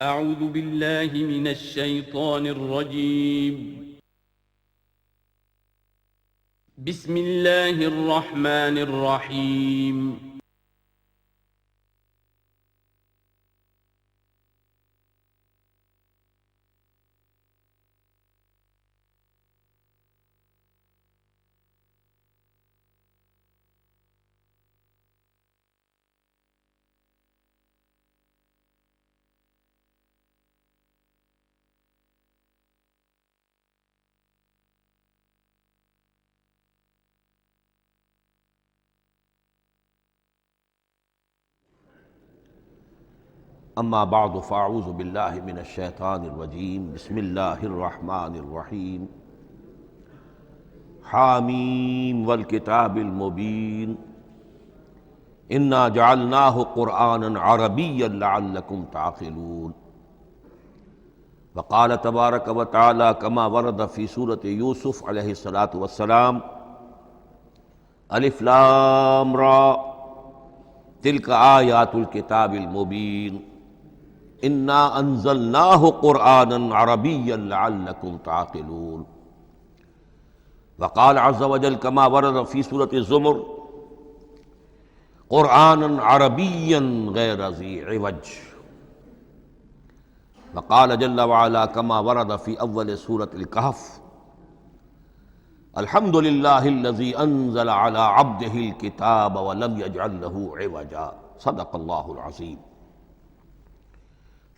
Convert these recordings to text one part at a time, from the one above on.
أعوذ بالله من الشيطان الرجيم. بسم الله الرحمن الرحيم. اما بعد فاعوذ باللہ من الشیطان الرجیم بسم اللہ الرحمن الرحیم حامیم والکتاب المبین انا جعلناہ قرآنا عربیا لعلکم تعقلون وقال تبارک وتعالی کما ورد فی سورۃ یوسف علیہ السلام الف لام را تلک آیات الکتاب المبین انا انزلناہ قرآنا عربیا لعلکم تعقلون وقال عز وجل کما ورد فی سورۃ الزمر قرآنا عربیا غیر ذی عوج وقال جل وعلا کما ورد فی اول سورۃ الکہف الحمد للہ الذی انزل علی عبدہ الکتاب ولم یجعل لہ عوجا صدق اللہ العظیم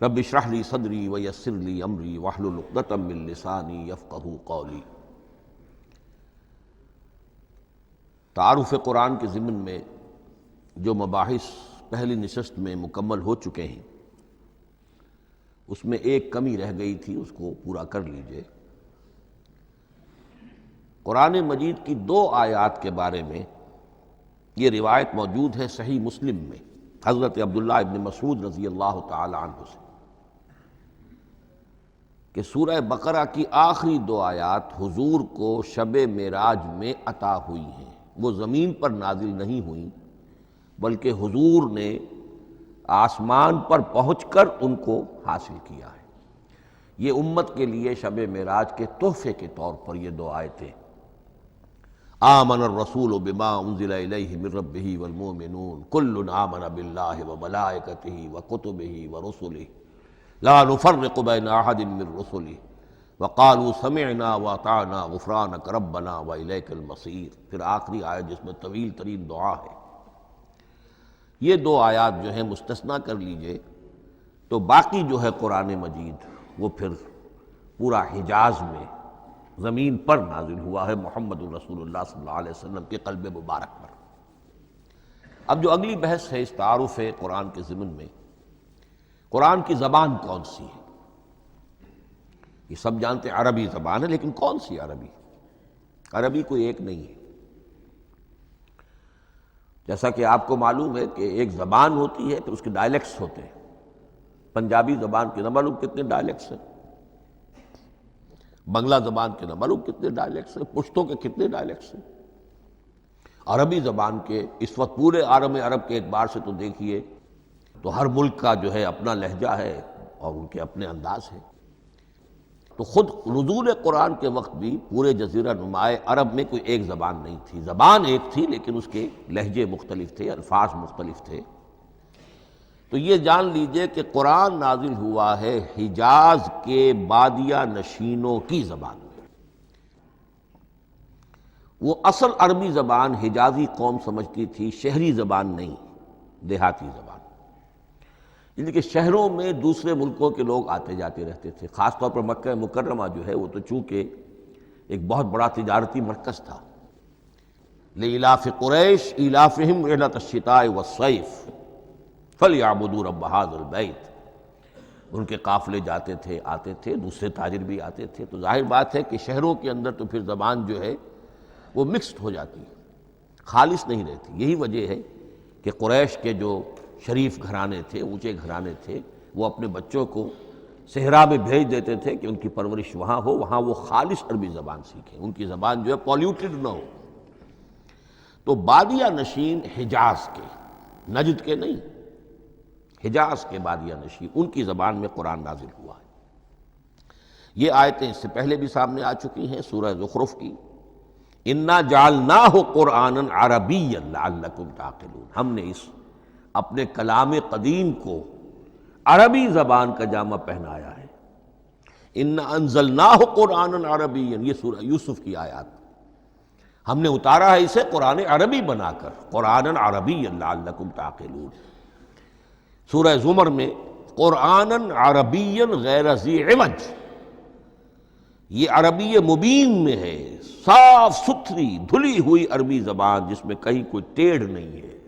رب اشرح لی صدری ویسر لی امری واحلل عقدۃ من لسانی یفقہوا قولی۔ تعارف قرآن کے ضمن میں جو مباحث پہلی نشست میں مکمل ہو چکے ہیں اس میں ایک کمی رہ گئی تھی، اس کو پورا کر لیجئے۔ قرآن مجید کی 2 آیات کے بارے میں یہ روایت موجود ہے صحیح مسلم میں حضرت عبداللہ ابن مسعود رضی اللہ تعالی عنہ سے کہ سورہ بقرہ کی آخری 2 آیات حضور کو شب معراج میں عطا ہوئی ہیں، وہ زمین پر نازل نہیں ہوئیں بلکہ حضور نے آسمان پر پہنچ کر ان کو حاصل کیا ہے۔ یہ امت کے لیے شب معراج کے تحفے کے طور پر یہ 2 آیتیں آمن الرسول بما انزل الیہ من ربہ والمؤمنون کل آمن باللہ وملائکتہ وکتبہ ورسلہ لا نفرق بین احد من رسلہ وقالوا سمعنا واطعنا غفرانک ربنا والیک المصیر۔ پھر آخری آیت جس میں طویل ترین دعا ہے۔ یہ 2 آیات جو ہیں مستثنیٰ کر لیجئے تو باقی جو ہے قرآن مجید وہ پھر پورا حجاز میں زمین پر نازل ہوا ہے محمد رسول اللہ صلی اللہ علیہ وسلم کے قلب مبارک پر۔ اب جو اگلی بحث ہے اس تعارف قرآن کے ضمن میں، قرآن کی زبان کون سی ہے؟ یہ سب جانتے ہیں عربی زبان ہے، لیکن کون سی عربی؟ عربی کوئی ایک نہیں ہے۔ جیسا کہ آپ کو معلوم ہے کہ ایک زبان ہوتی ہے پھر اس کے ڈائلیکٹس ہوتے ہیں۔ پنجابی زبان کے نہ معلوم کتنے ڈائلیکٹس ہیں، بنگلہ زبان کے نہ معلوم کتنے ڈائلیکٹس ہیں، پشتو کے کتنے ڈائلیکٹس ہیں۔ عربی زبان کے اس وقت پورے عالم عرب کے اعتبار سے تو دیکھیے تو ہر ملک کا جو ہے اپنا لہجہ ہے اور ان کے اپنے انداز ہے۔ تو خود نزول قرآن کے وقت بھی پورے جزیرہ نمائے عرب میں کوئی ایک زبان نہیں تھی، زبان ایک تھی لیکن اس کے لہجے مختلف تھے، الفاظ مختلف تھے۔ تو یہ جان لیجئے کہ قرآن نازل ہوا ہے حجاز کے بادیہ نشینوں کی زبان میں۔ وہ اصل عربی زبان حجازی قوم سمجھتی تھی، شہری زبان نہیں، دیہاتی زبان۔ یعنی کہ شہروں میں دوسرے ملکوں کے لوگ آتے جاتے رہتے تھے، خاص طور پر مکہ مکرمہ جو ہے وہ تو چونکہ ایک بہت بڑا تجارتی مرکز تھا۔ لإلاف قریش ایلافہم رحلۃ الشتاء والصیف فلیعبدوا رب ھذا البیت۔ ان کے قافلے جاتے تھے، آتے تھے، دوسرے تاجر بھی آتے تھے، تو ظاہر بات ہے کہ شہروں کے اندر تو پھر زبان جو ہے وہ مکسڈ ہو جاتی ہے، خالص نہیں رہتی۔ یہی وجہ ہے کہ قریش کے جو شریف گھرانے تھے، اونچے گھرانے تھے، وہ اپنے بچوں کو صحرا میں بھیج دیتے تھے کہ ان کی پرورش وہاں ہو، وہاں وہ خالص عربی زبان سیکھیں، ان کی زبان جو ہے پولیوٹڈ نہ ہو۔ تو بادیہ نشین حجاز کے، نجد کے نہیں، حجاز کے بادیہ نشین، ان کی زبان میں قرآن نازل ہوا ہے۔ یہ آیتیں اس سے پہلے بھی سامنے آ چکی ہیں سورہ زخرف کی، انا جعلناہ قرآنا عربیا لعلکم تعقلون، ہم نے اس اپنے کلام قدیم کو عربی زبان کا جامہ پہنایا ہے۔ انا انزلناہ قرآنا عربیا، یہ سورہ یوسف کی آیات، ہم نے اتارا ہے اسے قرآن عربی بنا کر، قرآنا عربیا لعلکم تعقلون۔ سورہ زمر میں قرآنا عربیا غیر ذی عوج، یہ عربی مبین میں ہے، صاف ستھری دھلی ہوئی عربی زبان جس میں کہیں کوئی ٹیڑھ نہیں ہے،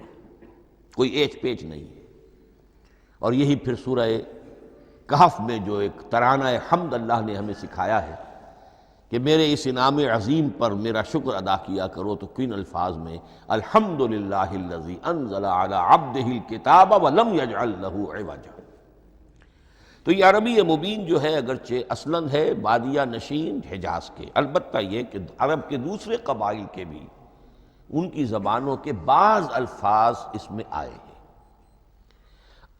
کوئی ایچ پیچ نہیں ہے۔ اور یہی پھر سورہ کہف میں جو ایک ترانہ حمد اللہ نے ہمیں سکھایا ہے کہ میرے اس انعام عظیم پر میرا شکر ادا کیا کرو، تو کن الفاظ میں الحمدللہ الذی انزل علی عبدہ الکتاب ولم یجعل لہ عوجا۔ تو یہ عربی مبین جو ہے اگرچہ اصلاً ہے بادیہ نشین حجاز کے، البتہ یہ کہ عرب کے دوسرے قبائل کے بھی ان کی زبانوں کے بعض الفاظ اس میں آئے ہیں۔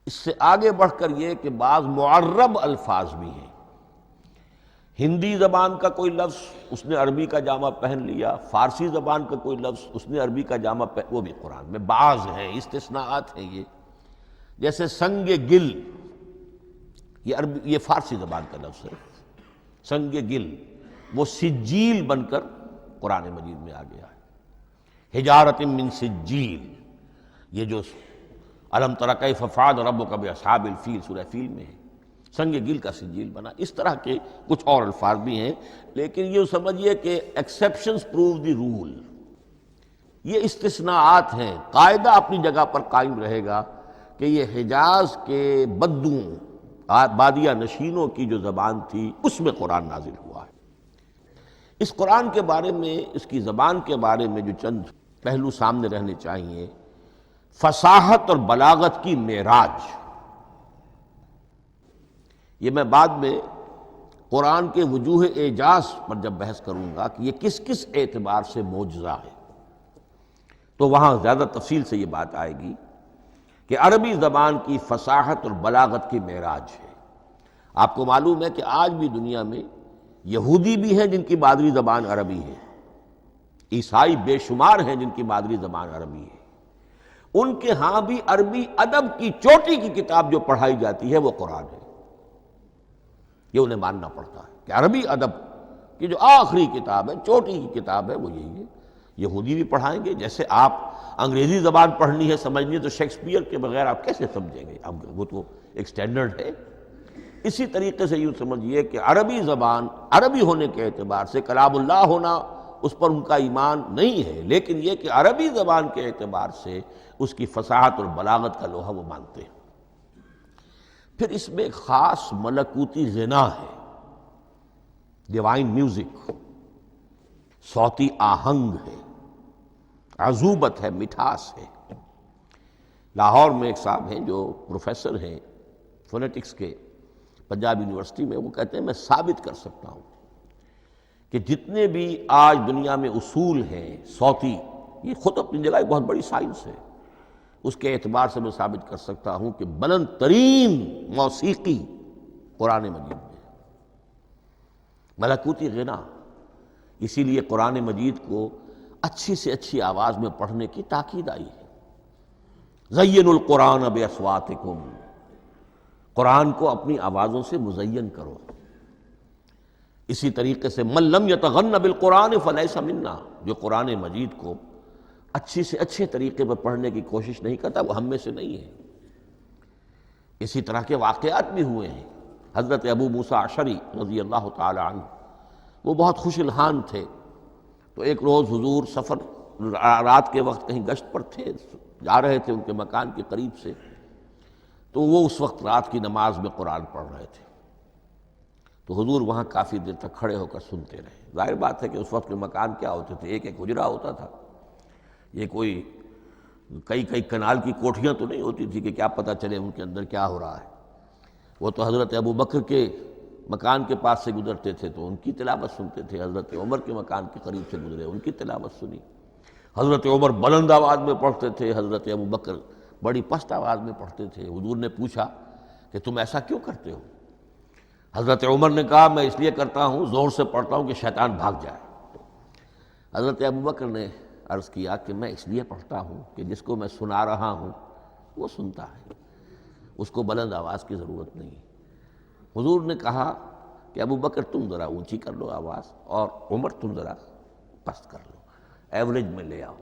اس سے آگے بڑھ کر یہ کہ بعض معرب الفاظ بھی ہیں، ہندی زبان کا کوئی لفظ اس نے عربی کا جامہ پہن لیا، فارسی زبان کا کوئی لفظ اس نے عربی کا جامہ وہ بھی قرآن میں بعض ہیں، استثناءات ہیں۔ یہ جیسے سنگ گل، یہ فارسی زبان کا لفظ ہے، سنگ گل، وہ سجیل بن کر قرآن مجید میں آ گیا ہے۔ حجارۃ من سجیل، یہ جو الم تر کیف فعل ربک باصحاب الفیل سورہ فیل میں ہے، سنگ گل کا سجیل بنا۔ اس طرح کے کچھ اور الفاظ بھی ہیں، لیکن یہ سمجھیے کہ ایکسیپشنز پروو دی رول، یہ استثناءات ہیں، قاعدہ اپنی جگہ پر قائم رہے گا کہ یہ حجاز کے بدوؤں بادیہ نشینوں کی جو زبان تھی اس میں قرآن نازل ہوا ہے۔ اس قرآن کے بارے میں، اس کی زبان کے بارے میں جو چند پہلو سامنے رہنے چاہیے، فصاحت اور بلاغت کی معراج، یہ میں بعد میں قرآن کے وجوہ اعجاز پر جب بحث کروں گا کہ یہ کس کس اعتبار سے معجزہ ہے، تو وہاں زیادہ تفصیل سے یہ بات آئے گی کہ عربی زبان کی فصاحت اور بلاغت کی معراج ہے۔ آپ کو معلوم ہے کہ آج بھی دنیا میں یہودی بھی ہیں جن کی مادری زبان عربی ہے، عیسائی بے شمار ہیں جن کی مادری زبان عربی ہے، ان کے ہاں بھی عربی ادب کی چوٹی کی کتاب جو پڑھائی جاتی ہے وہ قرآن ہے۔ یہ انہیں ماننا پڑتا ہے کہ عربی ادب کی جو آخری کتاب ہے، چوٹی کی کتاب ہے، وہ یہی ہے۔ یہودی بھی پڑھائیں گے، جیسے آپ انگریزی زبان پڑھنی ہے سمجھنی ہے تو شیکسپیئر کے بغیر آپ کیسے سمجھیں گے، اب وہ تو ایک سٹینڈرڈ ہے۔ اسی طریقے سے یوں سمجھیے کہ عربی زبان عربی ہونے کے اعتبار سے کلام اللہ ہونا اس پر ان کا ایمان نہیں ہے، لیکن یہ کہ عربی زبان کے اعتبار سے اس کی فصاحت اور بلاغت کا لوہا وہ مانتے ہیں۔ پھر اس میں ایک خاص ملکوتی غنا ہے، ڈیوائن میوزک، صوتی آہنگ ہے، عذوبت ہے، مٹھاس ہے۔ لاہور میں ایک صاحب ہیں جو پروفیسر ہیں فونیٹکس کے پنجاب یونیورسٹی میں، وہ کہتے ہیں میں ثابت کر سکتا ہوں کہ جتنے بھی آج دنیا میں اصول ہیں صوتی، یہ خود اپنی جگہ ایک بہت بڑی سائنس ہے، اس کے اعتبار سے میں ثابت کر سکتا ہوں کہ بلند ترین موسیقی قرآن مجید میں ہے، ملکوتی غنا۔ اسی لیے قرآن مجید کو اچھی سے اچھی آواز میں پڑھنے کی تاکید آئی ہے۔ زینوا القرآن باصواتکم، قرآن کو اپنی آوازوں سے مزین کرو۔ اسی طریقے سے من لم یتغن بالقرآن فلیس منا، جو قرآن مجید کو اچھی سے اچھے طریقے پر پڑھنے کی کوشش نہیں کرتا وہ ہم میں سے نہیں ہے۔ اسی طرح کے واقعات بھی ہوئے ہیں۔ حضرت ابو موسیٰ اشعری رضی اللہ تعالی عنہ، وہ بہت خوش الحان تھے، تو ایک روز حضور سفر رات کے وقت کہیں گشت پر تھے، جا رہے تھے ان کے مکان کے قریب سے، تو وہ اس وقت رات کی نماز میں قرآن پڑھ رہے تھے، تو حضور وہاں کافی دیر تک کھڑے ہو کر سنتے رہے۔ ظاہر بات ہے کہ اس وقت کے مکان کیا ہوتے تھے، ایک ایک حجرہ ہوتا تھا، یہ کوئی کئی کنال کی کوٹھیاں تو نہیں ہوتی تھی کہ کیا پتہ چلے ان کے اندر کیا ہو رہا ہے۔ وہ تو حضرت ابو بکر کے مکان کے پاس سے گزرتے تھے تو ان کی تلاوت سنتے تھے، حضرت عمر کے مکان کے قریب سے گزرے ان کی تلاوت سنی، حضرت عمر بلند آواز میں پڑھتے تھے، حضرت ابو بکر بڑی پست آواز میں پڑھتے تھے۔ حضور نے پوچھا کہ تم ایسا کیوں کرتے ہو؟ حضرت عمر نے کہا میں اس لیے کرتا ہوں، زور سے پڑھتا ہوں کہ شیطان بھاگ جائے۔ حضرت ابوبکر نے عرض کیا کہ میں اس لیے پڑھتا ہوں کہ جس کو میں سنا رہا ہوں وہ سنتا ہے، اس کو بلند آواز کی ضرورت نہیں۔ حضور نے کہا کہ ابوبکر تم ذرا اونچی کر لو آواز، اور عمر تم ذرا پست کر لو، ایوریج میں لے آؤ۔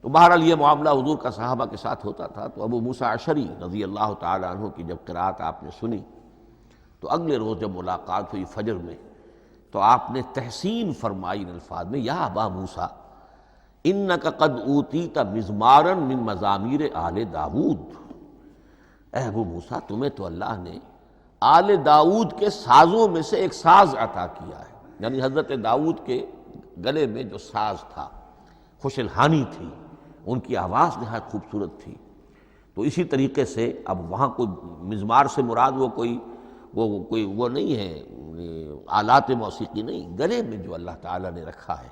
تو بہرحال یہ معاملہ حضور کا صحابہ کے ساتھ ہوتا تھا۔ تو ابو موسیٰ اشعری رضی اللہ تعالی عنہ کی جب قرأت آپ نے سنی تو اگلے روز جب ملاقات ہوئی فجر میں تو آپ نے تحسین فرمائی ان الفاظ میں، یا ابا موسیٰ انک قد اوتیت مزمارا من مزامیر آل داود، اے ابو موسیٰ تمہیں تو اللہ نے آل داود کے سازوں میں سے ایک ساز عطا کیا ہے، یعنی حضرت داود کے گلے میں جو ساز تھا خوش الحانی تھی، ان کی آواز نہایت خوبصورت تھی۔ تو اسی طریقے سے اب وہاں کوئی مزمار سے مراد وہ نہیں ہے آلات موسیقی نہیں، گلے میں جو اللہ تعالیٰ نے رکھا ہے۔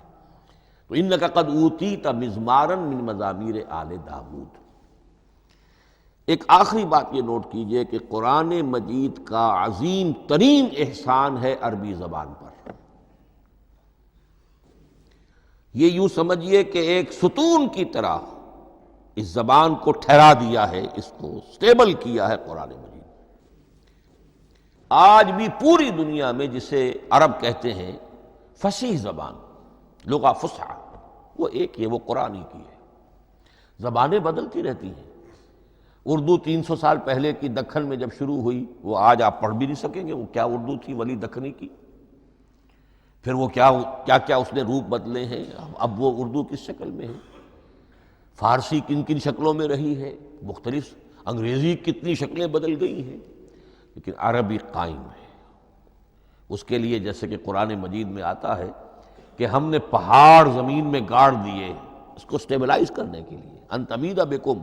تو انک قد اوتیت مزمارا من مزامیر آل داود۔ ایک آخری بات یہ نوٹ کیجئے کہ قرآن مجید کا عظیم ترین احسان ہے عربی زبان پر۔ یہ یوں سمجھیے کہ ایک ستون کی طرح اس زبان کو ٹھہرا دیا ہے، اس کو سٹیبل کیا ہے قرآن مجید۔ آج بھی پوری دنیا میں جسے عرب کہتے ہیں فصیح زبان، لغہ فصحی، وہ ایک ہے، وہ قرآن ہی کی ہے۔ زبانیں بدلتی رہتی ہیں۔ اردو 300 سال پہلے کی دکن میں جب شروع ہوئی، وہ آج آپ پڑھ بھی نہیں سکیں گے وہ کیا اردو تھی ولی دکنی کی۔ پھر وہ کیا کیا اس نے روپ بدلے ہیں، اب وہ اردو کس شکل میں ہے، فارسی کن کن شکلوں میں رہی ہے، مختلف انگریزی کتنی شکلیں بدل گئی ہیں، لیکن عربی قائم ہے۔ اس کے لیے جیسے کہ قرآن مجید میں آتا ہے کہ ہم نے پہاڑ زمین میں گاڑ دیے اس کو سٹیبلائز کرنے کے لیے، ان تمید بکم،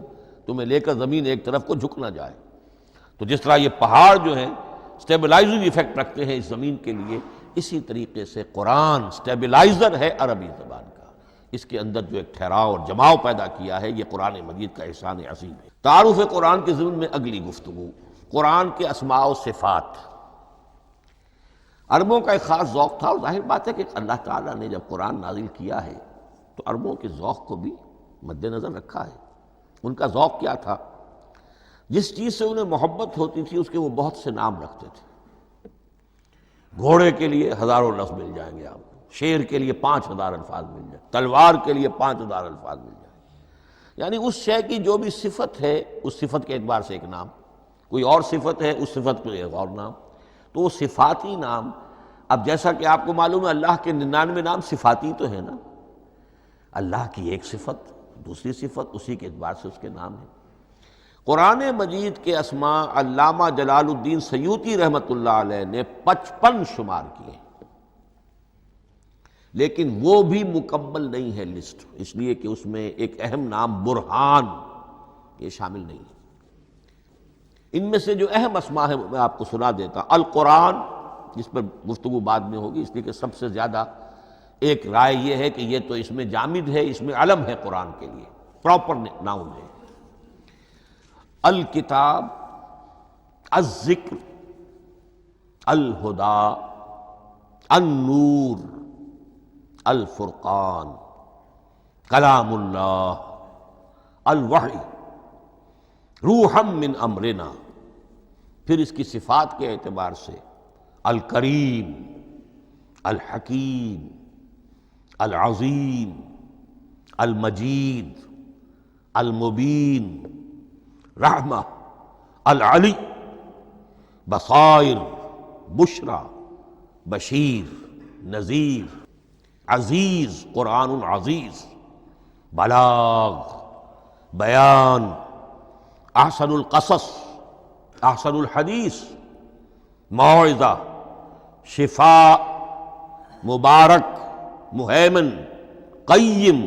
تمہیں لے کر زمین ایک طرف کو جھک نہ جائے۔ تو جس طرح یہ پہاڑ جو ہیں سٹیبلائزنگ ایفیکٹ رکھتے ہیں اس زمین کے لیے، اسی طریقے سے قرآن سٹیبلائزر ہے عربی زبان کا۔ اس کے اندر جو ایک ٹھہراؤ اور جماؤ پیدا کیا ہے، یہ قرآن مجید کا احسان عظیم ہے۔ تعارف قرآن کے ضمن میں اگلی گفتگو، قرآن کے اسماء و صفات۔ عربوں کا ایک خاص ذوق تھا، اور ظاہر بات ہے کہ اللہ تعالیٰ نے جب قرآن نازل کیا ہے تو عربوں کے ذوق کو بھی مد نظر رکھا ہے۔ ان کا ذوق کیا تھا؟ جس چیز سے انہیں محبت ہوتی تھی اس کے وہ بہت سے نام رکھتے تھے۔ گھوڑے کے لیے ہزاروں لفظ مل جائیں گے آپ کو، شیر کے لیے 5000 الفاظ مل جائیں، تلوار کے لیے 5000 الفاظ مل جائیں، یعنی اس شے کی جو بھی صفت ہے اس صفت کے اعتبار سے ایک نام، کوئی اور صفت ہے اس صفت کو ایک اور نام۔ تو وہ صفاتی نام، اب جیسا کہ آپ کو معلوم ہے اللہ کے 99 نام صفاتی تو ہے نا، اللہ کی ایک صفت دوسری صفت، اسی کے اعتبار سے اس کے نام ہیں۔ قرآن مجید کے اسماء علامہ جلال الدین سیوطی رحمۃ اللہ علیہ نے 55 شمار کیے، لیکن وہ بھی مکمل نہیں ہے لسٹ، اس لیے کہ اس میں ایک اہم نام برہان یہ شامل نہیں ہے۔ ان میں سے جو اہم اسماء ہیں میں آپ کو سنا دیتا ہوں۔ القرآن، جس پر گفتگو بعد میں ہوگی، اس لیے کہ سب سے زیادہ ایک رائے یہ ہے کہ یہ تو اس میں جامد ہے، اس میں علم ہے قرآن کے لیے، پراپر ناؤن ہے۔ الکتاب، الذکر، الہدیٰ، النور، الفرقان، کلام اللہ، الوحی، روحا من امرنا۔ پھر اس کی صفات کے اعتبار سے الکریم، الحکیم، العظیم، المجید، المبین، رحمہ، العلی، بصائر، بشرا، بشیر، نذیر، عزیز، قرآن عزیز، بلاغ، بیان، احسن القصص، احسن الحدیث، موعظہ، شفاء، مبارک، مہیمن، قیم،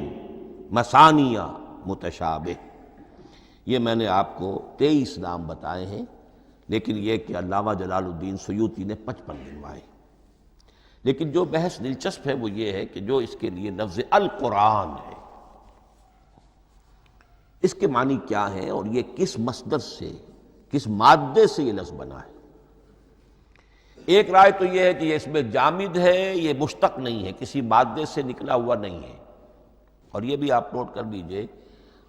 مثانیہ، متشابہ۔ یہ میں نے آپ کو 23 نام بتائے ہیں، لیکن یہ کہ علامہ جلال الدین سیوطی نے 55 گنوائے۔ لیکن جو بحث دلچسپ ہے وہ یہ ہے کہ جو اس کے لیے لفظ القرآن ہے، اس کے معنی کیا ہیں اور یہ کس مصدر سے، کس مادے سے یہ لفظ بنا ہے؟ ایک رائے تو یہ ہے کہ یہ اس میں جامد ہے، یہ مشتق نہیں ہے، کسی مادے سے نکلا ہوا نہیں ہے۔ اور یہ بھی آپ نوٹ کر لیجئے،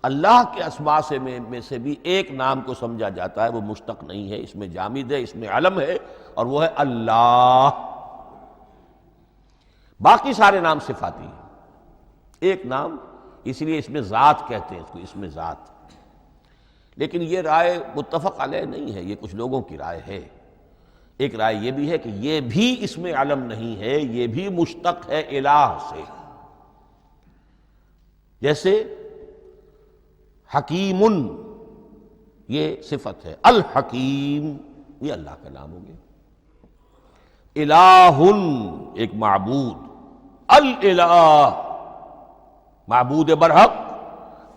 اللہ کے اسماء میں سے بھی ایک نام کو سمجھا جاتا ہے، وہ مشتق نہیں ہے، اس میں جامد ہے، اس میں علم ہے، اور وہ ہے اللہ۔ باقی سارے نام صفاتی ہیں، ایک نام، اس لیے اس میں ذات کہتے ہیں اس کو، اس میں ذات۔ لیکن یہ رائے متفق علیہ نہیں ہے، یہ کچھ لوگوں کی رائے ہے۔ ایک رائے یہ بھی ہے کہ یہ بھی اس میں علم نہیں ہے، یہ بھی مشتق ہے الہ سے۔ جیسے حکیم، یہ صفت ہے، الحکیم یہ اللہ کا نام ہو گیا۔ الہ ایک معبود، الالہ معبود برحق،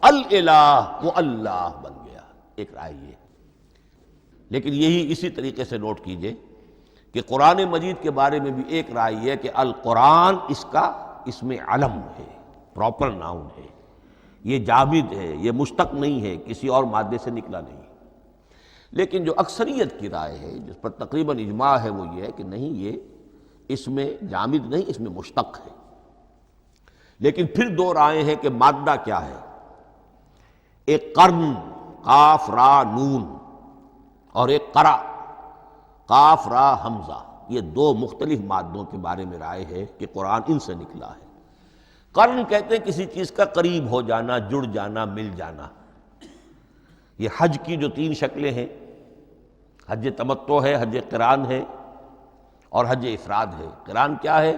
الالہ وہ اللہ بن گیا، ایک رائے یہ۔ لیکن یہی اسی طریقے سے نوٹ کیجئے کہ قرآن مجید کے بارے میں بھی ایک رائے یہ ہے کہ القرآن اس میں علم ہے، پراپر ناؤن ہے، یہ جامد ہے، یہ مشتق نہیں ہے، کسی اور مادے سے نکلا نہیں۔ لیکن جو اکثریت کی رائے ہے، جس پر تقریباً اجماع ہے، وہ یہ ہے کہ نہیں، یہ اس میں جامد نہیں، اس میں مشتق ہے۔ لیکن پھر دو رائے ہیں کہ مادہ کیا ہے۔ ایک قرن، قاف را نون، اور ایک قرا، قاف را حمزہ، یہ دو مختلف مادوں کے بارے میں رائے ہے کہ قرآن ان سے نکلا ہے۔ قرن کہتے ہیں کسی چیز کا قریب ہو جانا، جڑ جانا، مل جانا۔ یہ حج کی جو تین شکلیں ہیں، حج تمتع ہے، حج قران ہے، اور حج افراد ہے۔ قران کیا ہے؟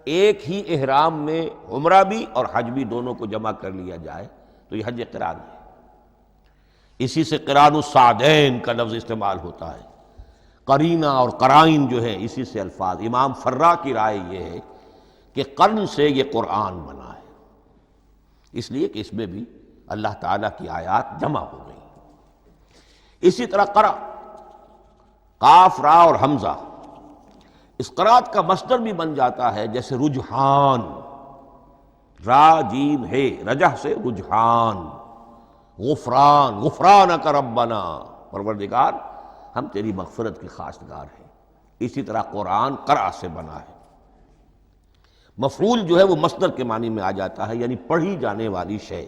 ایک ہی احرام میں عمرہ بھی اور حج بھی دونوں کو جمع کر لیا جائے تو یہ حج قران ہے۔ اسی سے قران الصعدین کا لفظ استعمال ہوتا ہے۔ قرینہ اور قرائن جو ہے اسی سے الفاظ۔ امام فرا کی رائے یہ ہے کہ قرن سے یہ قرآن بنا ہے، اس لیے کہ اس میں بھی اللہ تعالیٰ کی آیات جمع ہو گئی۔ اسی طرح قرأ، قاف را اور حمزہ، اس قرات کا مصدر بھی بن جاتا ہے، جیسے رجحان، را جیم ہے، رجح سے رجحان۔ غفران، غفرانک ربنا، پروردگار ہم تیری مغفرت کے خواستگار ہیں۔ اسی طرح قرآن قرأ سے بنا ہے۔ مفعول جو ہے وہ مصدر کے معنی میں آ جاتا ہے، یعنی پڑھی جانے والی شے۔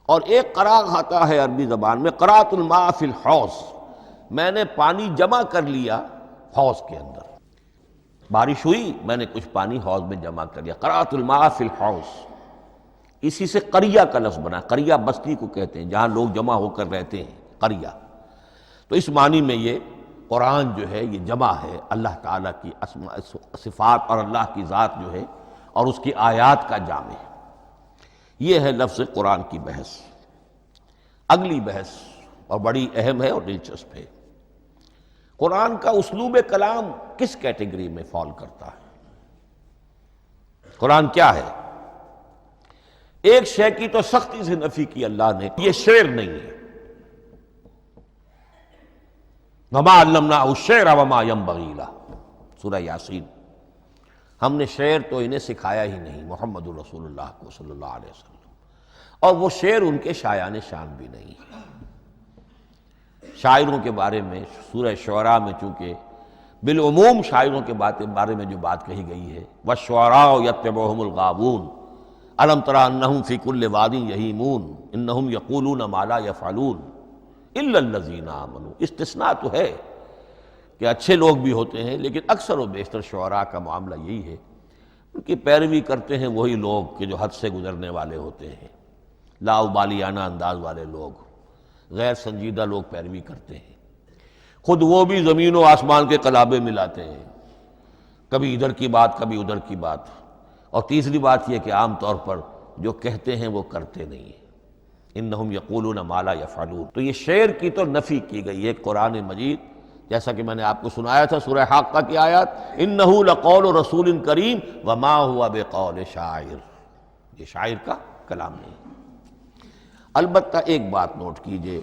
اور ایک قرأ آتا ہے عربی زبان میں، قرأت الماء فی الحوض، میں نے پانی جمع کر لیا حوض کے اندر۔ بارش ہوئی، میں نے کچھ پانی حوض میں جمع کر لیا، قرأت الماء فی الحوض۔ اسی سے قریہ کا لفظ بنا، قریہ بستی کو کہتے ہیں جہاں لوگ جمع ہو کر رہتے ہیں، قریہ۔ تو اس معنی میں یہ قرآن جو ہے یہ جمع ہے اللہ تعالیٰ کی اسماء صفات اور اللہ کی ذات جو ہے اور اس کی آیات کا جامع ہے۔ یہ ہے لفظ قرآن کی بحث۔ اگلی بحث اور بڑی اہم ہے اور دلچسپ ہے، قرآن کا اسلوب کلام کس کیٹیگری میں فال کرتا ہے؟ قرآن کیا ہے؟ ایک شے کی تو سختی سے نفی کی اللہ نے، یہ شعر نہیں ہے۔ وما علمناہ الشعر وما ينبغی لہ، سورہ یاسین۔ ہم نے شعر تو انہیں سکھایا ہی نہیں، محمد الرسول اللہ کو صلی اللہ علیہ وسلم، اور وہ شعر ان کے شایان شان بھی نہیں ہے۔ شاعروں کے بارے میں سورہ شعراء میں چونکہ بالعموم شاعروں کے بارے میں جو بات کہی گئی ہے، وَالشُّعَرَاءُ يَتَّبِعُهُمُ الْغَاوُونَ أَلَمْ تَرَ أَنَّهُمْ فِي كُلِّ وَادٍ يَهِيمُونَ إِنَّهُمْ يَقُولُونَ مَا لَا يَفْعَلُونَ إِلَّا الَّذِينَ آمَنُوا۔ استثناء تو ہے کہ اچھے لوگ بھی ہوتے ہیں، لیکن اکثر و بیشتر شعراء کا معاملہ یہی ہے، ان کی پیروی کرتے ہیں وہی لوگ کہ جو حد سے گزرنے والے ہوتے ہیں، لا ابالیانہ انداز والے لوگ، غیر سنجیدہ لوگ پیروی کرتے ہیں۔ خود وہ بھی زمین و آسمان کے قلابے ملاتے ہیں، کبھی ادھر کی بات کبھی ادھر کی بات۔ اور تیسری بات یہ کہ عام طور پر جو کہتے ہیں وہ کرتے نہیں ہیں، انہم یقولون ما لا یفعلون۔ تو یہ شعر کی تو نفی کی گئی ہے قرآن مجید، جیسا کہ میں نے آپ کو سنایا تھا سورہ حاقہ کی آیات، انہ لقول رسول کریم وما ہوا بقول شاعر، یہ شاعر کا کلام نہیں۔ البتہ ایک بات نوٹ کیجئے،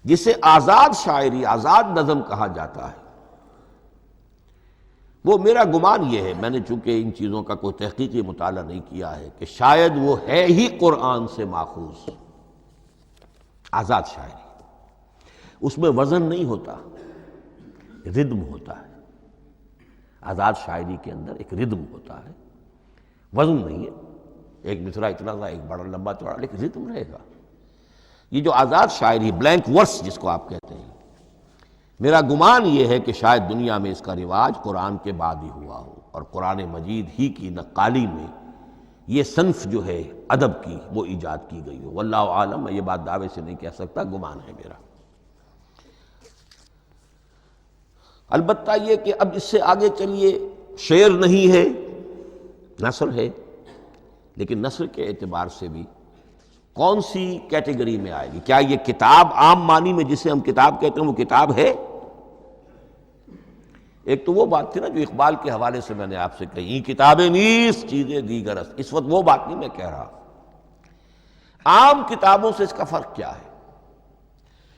جسے آزاد شاعری، آزاد نظم کہا جاتا ہے، وہ میرا گمان یہ ہے، میں نے چونکہ ان چیزوں کا کوئی تحقیقی مطالعہ نہیں کیا ہے، کہ شاید وہ ہے ہی قرآن سے ماخوذ آزاد شاعری۔ اس میں وزن نہیں ہوتا، ردم ہوتا ہے۔ آزاد شاعری کے اندر ایک ردم ہوتا ہے، وزن نہیں ہے، ایک مصرع اتنا سا، ایک بڑا لمبا چوڑا، لیکن ردم رہے گا۔ یہ جو آزاد شاعری، بلینک ورس جس کو آپ کہتے ہیں، میرا گمان یہ ہے کہ شاید دنیا میں اس کا رواج قرآن کے بعد ہی ہوا ہو، اور قرآن مجید ہی کی نقالی میں یہ صنف جو ہے ادب کی وہ ایجاد کی گئی ہو۔ واللہ عالم، میں یہ بات دعوے سے نہیں کہہ سکتا، گمان ہے میرا۔ البتہ یہ کہ اب اس سے آگے چلیے، شعر نہیں ہے، نثر ہے، لیکن نثر کے اعتبار سے بھی کون سی کیٹیگری میں آئے گی؟ کیا یہ کتاب عام معنی میں جسے ہم کتاب کہتے ہیں وہ کتاب ہے؟ ایک تو وہ بات تھی نا جو اقبال کے حوالے سے میں نے آپ سے کہی، کتابیں نیست چیزیں دیگر است، اس وقت وہ بات نہیں میں کہہ رہا۔ عام کتابوں سے اس کا فرق کیا ہے؟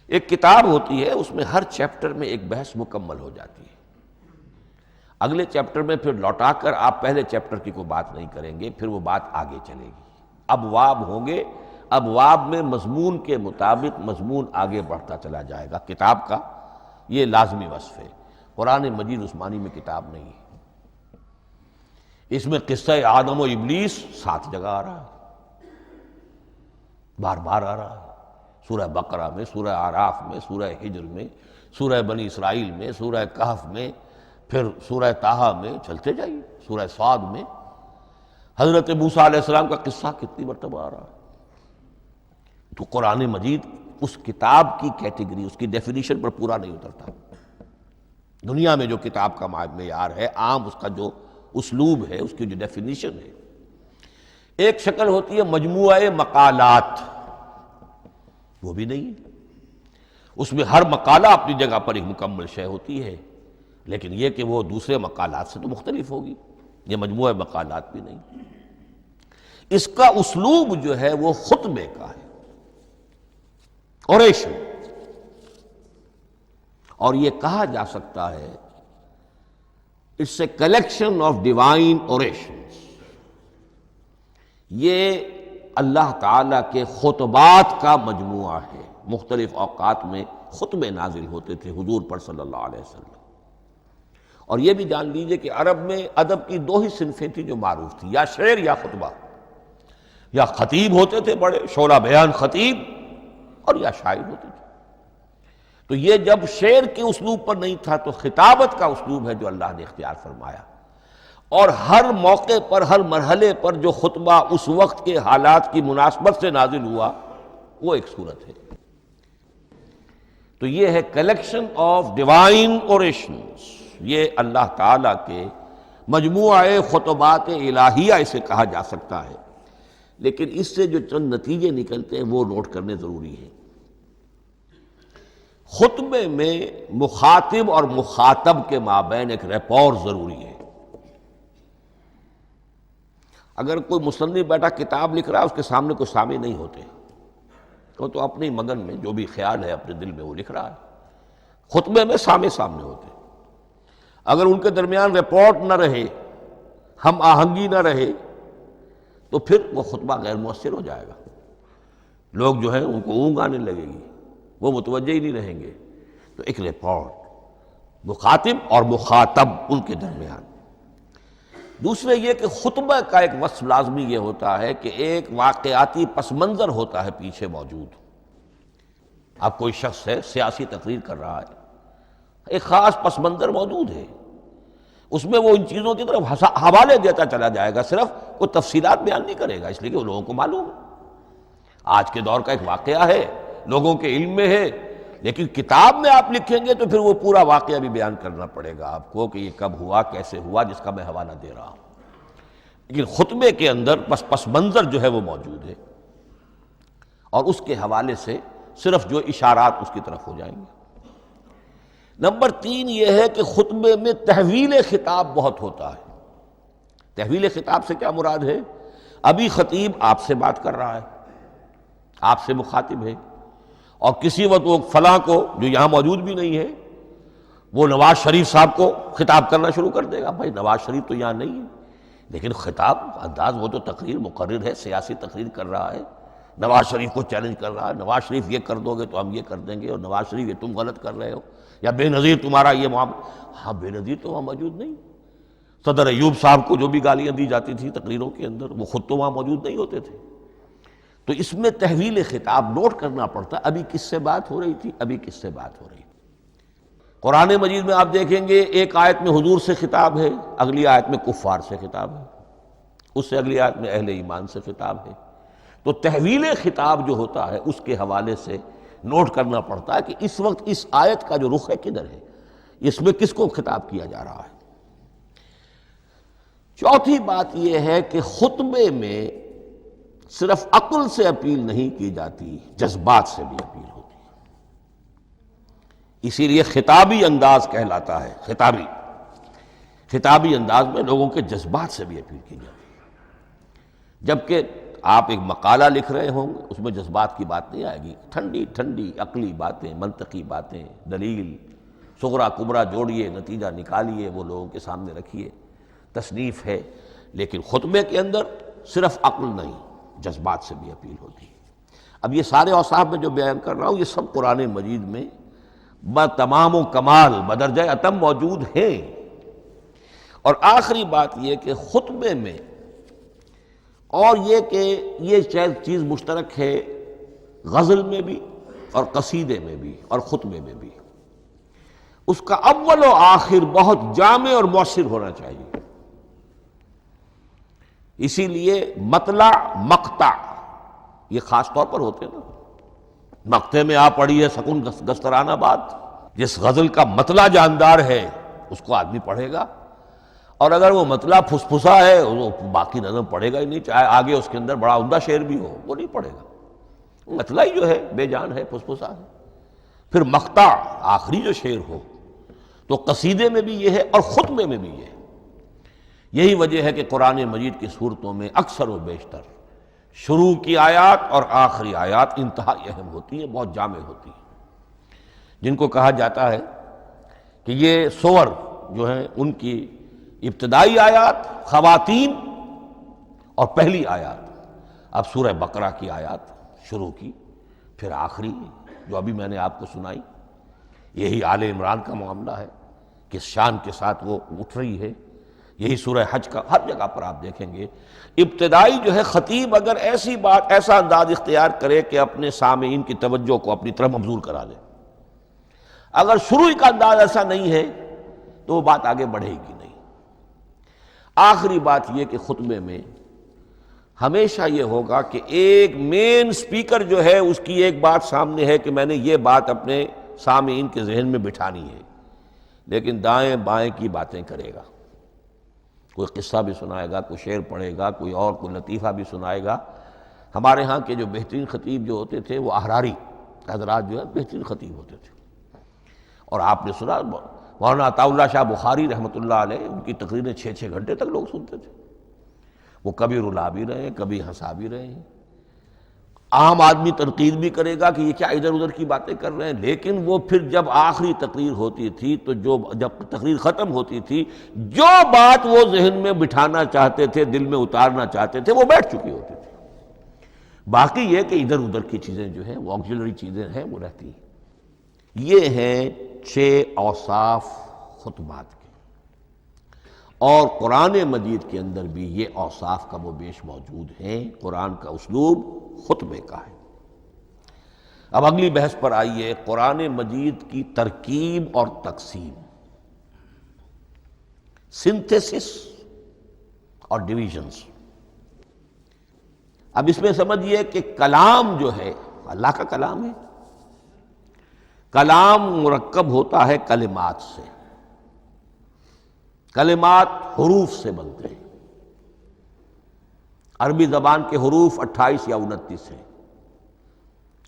ایک کتاب ہوتی ہے، اس میں ہر چیپٹر میں ایک بحث مکمل ہو جاتی ہے، اگلے چیپٹر میں پھر لوٹا کر آپ پہلے چیپٹر کی کوئی بات نہیں کریں گے، پھر وہ بات آگے چلے گی، ابواب ہوں گے، ابواب میں مضمون کے مطابق مضمون آگے بڑھتا چلا جائے گا۔ کتاب کا یہ لازمی وصف ہے۔ قرآن مجید عثمانی میں کتاب نہیں ہے، اس میں قصہ آدم و ابلیس 7 جگہ آ رہا ہے، بار بار آ رہا ہے، سورہ بقرہ میں، سورہ اعراف میں، سورہ ہجر میں، سورہ بنی اسرائیل میں، سورہ کہف میں، پھر سورہ طٰہٰ میں، چلتے جائیے، سورہ صاد میں حضرت موسیٰ علیہ السلام کا قصہ کتنی مرتبہ آ رہا ہے۔ تو قرآن مجید اس کتاب کی کیٹیگری، اس کی ڈیفینیشن پر پورا نہیں اترتا۔ دنیا میں جو کتاب کا معیار ہے، عام اس کا جو اسلوب ہے، اس کی جو ڈیفینیشن ہے، ایک شکل ہوتی ہے مجموعہ مقالات، وہ بھی نہیں ہے، اس میں ہر مقالہ اپنی جگہ پر ایک مکمل شے ہوتی ہے، لیکن یہ کہ وہ دوسرے مقالات سے تو مختلف ہوگی، یہ مجموعہ مقالات بھی نہیں۔ اس کا اسلوب جو ہے وہ خطبے کا ہے، اوریشن، اور یہ کہا جا سکتا ہے it's a collection of divine orations. یہ اللہ تعالیٰ کے خطبات کا مجموعہ ہے۔ مختلف اوقات میں خطبے نازل ہوتے تھے حضور پر صلی اللہ علیہ وسلم، اور یہ بھی جان لیجئے کہ عرب میں ادب کی 2 ہی صنفیں تھیں جو معروف تھیں، یا شعر یا خطبہ، یا خطیب ہوتے تھے بڑے شعلہ بیان خطیب، اور یا شاعر ہوتے تھے۔ تو یہ جب شعر کے اسلوب پر نہیں تھا تو خطابت کا اسلوب ہے جو اللہ نے اختیار فرمایا، اور ہر موقع پر، ہر مرحلے پر جو خطبہ اس وقت کے حالات کی مناسبت سے نازل ہوا وہ ایک صورت ہے۔ تو یہ ہے کلیکشن آف ڈیوائن اوریشنز، یہ اللہ تعالیٰ کے مجموعہ خطبات الہیہ اسے کہا جا سکتا ہے، لیکن اس سے جو چند نتیجے نکلتے ہیں وہ نوٹ کرنے ضروری ہیں۔ خطبے میں مخاطب اور مخاطب کے مابین ایک ریپور ضروری ہے۔ اگر کوئی مصنف بیٹا کتاب لکھ رہا ہے، اس کے سامنے کوئی سامع نہیں ہوتے، وہ تو اپنی مگن میں جو بھی خیال ہے اپنے دل میں وہ لکھ رہا ہے۔ خطبے میں سامع سامنے ہوتے، اگر ان کے درمیان رپورٹ نہ رہے، ہم آہنگی نہ رہے، تو پھر وہ خطبہ غیر مؤثر ہو جائے گا، لوگ جو ہیں ان کو اونگ آنے لگے گی، وہ متوجہ ہی نہیں رہیں گے۔ تو ایک رپورٹ مخاطب اور مخاطب ان کے درمیان۔ دوسرے یہ کہ خطبہ کا ایک وصف لازمی یہ ہوتا ہے کہ ایک واقعاتی پس منظر ہوتا ہے پیچھے موجود۔ اب کوئی شخص ہے سیاسی تقریر کر رہا ہے، ایک خاص پس منظر موجود ہے، اس میں وہ ان چیزوں کی طرف حوالے دیتا چلا جائے گا، صرف کوئی تفصیلات بیان نہیں کرے گا، اس لیے کہ وہ لوگوں کو معلوم ہے آج کے دور کا ایک واقعہ ہے، لوگوں کے علم میں ہے، لیکن کتاب میں آپ لکھیں گے تو پھر وہ پورا واقعہ بھی بیان کرنا پڑے گا آپ کو کہ یہ کب ہوا، کیسے ہوا، جس کا میں حوالہ دے رہا ہوں۔ لیکن خطبے کے اندر پس منظر جو ہے وہ موجود ہے، اور اس کے حوالے سے صرف جو اشارات اس کی طرف ہو جائیں گے۔ نمبر 3 یہ ہے کہ خطبے میں تحویل خطاب بہت ہوتا ہے۔ تحویل خطاب سے کیا مراد ہے؟ ابھی خطیب آپ سے بات کر رہا ہے، آپ سے مخاطب ہے، اور کسی وقت وہ فلاں کو جو یہاں موجود بھی نہیں ہے وہ نواز شریف صاحب کو خطاب کرنا شروع کر دے گا. بھائی نواز شریف تو یہاں نہیں ہے، لیکن خطاب انداز وہ تو تقریر مقرر ہے، سیاسی تقریر کر رہا ہے، نواز شریف کو چیلنج کر رہا ہے. نواز شریف یہ کر دو گے تو ہم یہ کر دیں گے، اور نواز شریف یہ تم غلط کر رہے ہو، یا بے نظیر تمہارا یہ معاملہ. ہاں بے نظیر تو وہاں موجود نہیں. صدر ایوب صاحب کو جو بھی گالیاں دی جاتی تھیں تقریروں کے اندر، وہ خود تو وہاں موجود نہیں ہوتے تھے. تو اس میں تحویل خطاب نوٹ کرنا پڑتا. ابھی کس سے بات ہو رہی تھی، ابھی کس سے بات ہو رہی تھی. قرآن مجید میں آپ دیکھیں گے ایک آیت میں حضور سے خطاب ہے، اگلی آیت میں کفار سے خطاب ہے، اس سے اگلی آیت میں اہل ایمان سے خطاب ہے. تو تحویل خطاب جو ہوتا ہے اس کے حوالے سے نوٹ کرنا پڑتا ہے کہ اس وقت اس آیت کا جو رخ ہے کدھر ہے، اس میں کس کو خطاب کیا جا رہا ہے. چوتھی بات یہ ہے کہ خطبے میں صرف عقل سے اپیل نہیں کی جاتی، جذبات سے بھی اپیل ہوتی ہے. اسی لیے خطابی انداز کہلاتا ہے. خطابی انداز میں لوگوں کے جذبات سے بھی اپیل کی جاتی ہے. جبکہ آپ ایک مقالہ لکھ رہے ہوں گے اس میں جذبات کی بات نہیں آئے گی. ٹھنڈی ٹھنڈی عقلی باتیں، منطقی باتیں، دلیل صغرا کبرا جوڑیے، نتیجہ نکالیے، وہ لوگوں کے سامنے رکھیے، تصنیف ہے. لیکن خطبے کے اندر صرف عقل نہیں، جذبات سے بھی اپیل ہوتی ہے. اب یہ سارے اوصاف میں جو بیان کر رہا ہوں یہ سب قرآن مجید میں بتمام و کمال بدرجہ اتم موجود ہیں. اور آخری بات یہ کہ خطبے میں، اور یہ کہ یہ چیز مشترک ہے غزل میں بھی اور قصیدے میں بھی اور خطبے میں بھی، اس کا اول و آخر بہت جامع اور مؤثر ہونا چاہیے. اسی لیے مطلع مقطع یہ خاص طور پر ہوتے ہیں نا. مقطع میں آپ پڑھی ہے سکون گسترانہ بات، جس غزل کا مطلع جاندار ہے اس کو آدمی پڑھے گا، اور اگر وہ مطلع پھسپھسا ہے وہ باقی نظم پڑھے گا ہی نہیں، چاہے آگے اس کے اندر بڑا عمدہ شعر بھی ہو وہ نہیں پڑھے گا. مطلع ہی جو ہے بے جان ہے، پھسپھسا ہے. پھر مقطع آخری جو شعر ہو، تو قصیدے میں بھی یہ ہے اور خطبے میں بھی یہ ہے. یہی وجہ ہے کہ قرآن مجید کی صورتوں میں اکثر و بیشتر شروع کی آیات اور آخری آیات انتہائی اہم ہوتی ہیں، بہت جامع ہوتی ہیں، جن کو کہا جاتا ہے کہ یہ سور جو ہیں ان کی ابتدائی آیات، خواتین اور پہلی آیات. اب سورہ بقرہ کی آیات شروع کی، پھر آخری جو ابھی میں نے آپ کو سنائی، یہی آل عمران کا معاملہ ہے، کس شان کے ساتھ وہ اٹھ رہی ہے. یہی سورہ حج کا ہر جگہ پر آپ دیکھیں گے ابتدائی جو ہے خطیب اگر ایسی بات، ایسا انداز اختیار کرے کہ اپنے سامعین کی توجہ کو اپنی طرف مبذول کرا دے، اگر شروع کا انداز ایسا نہیں ہے تو وہ بات آگے بڑھے گی نہیں. آخری بات یہ کہ خطبے میں ہمیشہ یہ ہوگا کہ ایک مین سپیکر جو ہے اس کی ایک بات سامنے ہے کہ میں نے یہ بات اپنے سامعین کے ذہن میں بٹھانی ہے، لیکن دائیں بائیں کی باتیں کرے گا. کوئی قصہ بھی سنائے گا، کوئی شعر پڑھے گا، کوئی لطیفہ بھی سنائے گا. ہمارے ہاں کے جو بہترین خطیب جو ہوتے تھے وہ احراری حضرات جو ہے بہترین خطیب ہوتے تھے. اور آپ نے سنا مولانا عطا اللہ شاہ بخاری رحمۃ اللہ علیہ، ان کی تقریریں 6 گھنٹے تک لوگ سنتے تھے. وہ کبھی رلا بھی رہے ہیں، کبھی ہنسا بھی رہے ہیں. عام آدمی تنقید بھی کرے گا کہ یہ کیا ادھر ادھر کی باتیں کر رہے ہیں، لیکن وہ پھر جب آخری تقریر ہوتی تھی تو جب تقریر ختم ہوتی تھی، جو بات وہ ذہن میں بٹھانا چاہتے تھے، دل میں اتارنا چاہتے تھے، وہ بیٹھ چکی ہوتی تھی. باقی یہ کہ ادھر ادھر کی چیزیں جو ہیں وہ آکسیلری چیزیں ہیں وہ رہتی ہیں. یہ ہیں 6 اوصاف خطبات کے، اور قرآن مجید کے اندر بھی یہ اوصاف کم و بیش موجود ہیں. قرآن کا اسلوب خطبے کا ہے. اب اگلی بحث پر آئیے، قرآن مجید کی ترکیب اور تقسیم، سنتھیسس اور ڈویژنز. اب اس میں سمجھیے کہ کلام جو ہے اللہ کا کلام ہے. کلام مرکب ہوتا ہے کلمات سے. کلمات حروف سے بنتے ہیں. عربی زبان کے حروف 28 یا 29 ہیں.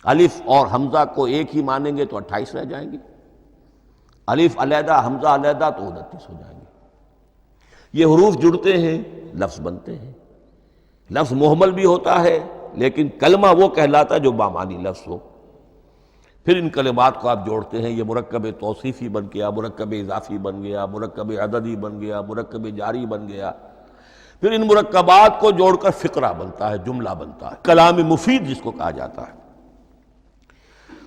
الف اور حمزہ کو ایک ہی مانیں گے تو 28 رہ جائیں گے، الف علیحدہ حمزہ علیحدہ تو 29 ہو جائیں گے. یہ حروف جڑتے ہیں، لفظ بنتے ہیں. لفظ محمل بھی ہوتا ہے لیکن کلمہ وہ کہلاتا ہے جو بامانی لفظ ہو. پھر ان کلمات کو آپ جوڑتے ہیں، یہ مرکب توصیفی بن گیا، مرکب اضافی بن گیا، مرکب عددی بن گیا، مرکب جاری بن گیا، پھر ان مرکبات کو جوڑ کر فقرہ بنتا ہے، جملہ بنتا ہے، کلام مفید جس کو کہا جاتا ہے۔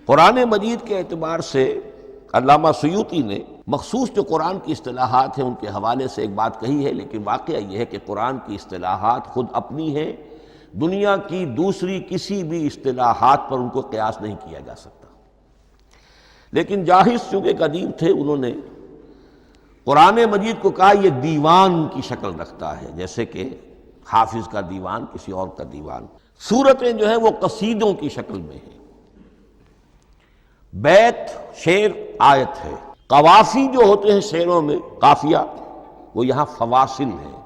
قرآن مجید کے اعتبار سے علامہ سیوطی نے مخصوص جو قرآن کی اصطلاحات ہیں ان کے حوالے سے ایک بات کہی ہے، لیکن واقعہ یہ ہے کہ قرآن کی اصطلاحات خود اپنی ہیں، دنیا کی دوسری کسی بھی اصطلاحات پر ان کو قیاس نہیں کیا جا سکتا۔ لیکن جاہز چونکہ قدیم تھے، انہوں نے قرآن مجید کو کہا یہ دیوان کی شکل رکھتا ہے، جیسے کہ حافظ کا دیوان، کسی اور کا دیوان۔ سورتیں جو ہیں وہ قصیدوں کی شکل میں ہیں، بیت شعر آیت ہے، قوافی جو ہوتے ہیں شعروں میں قافیہ، وہ یہاں فواصل ہیں،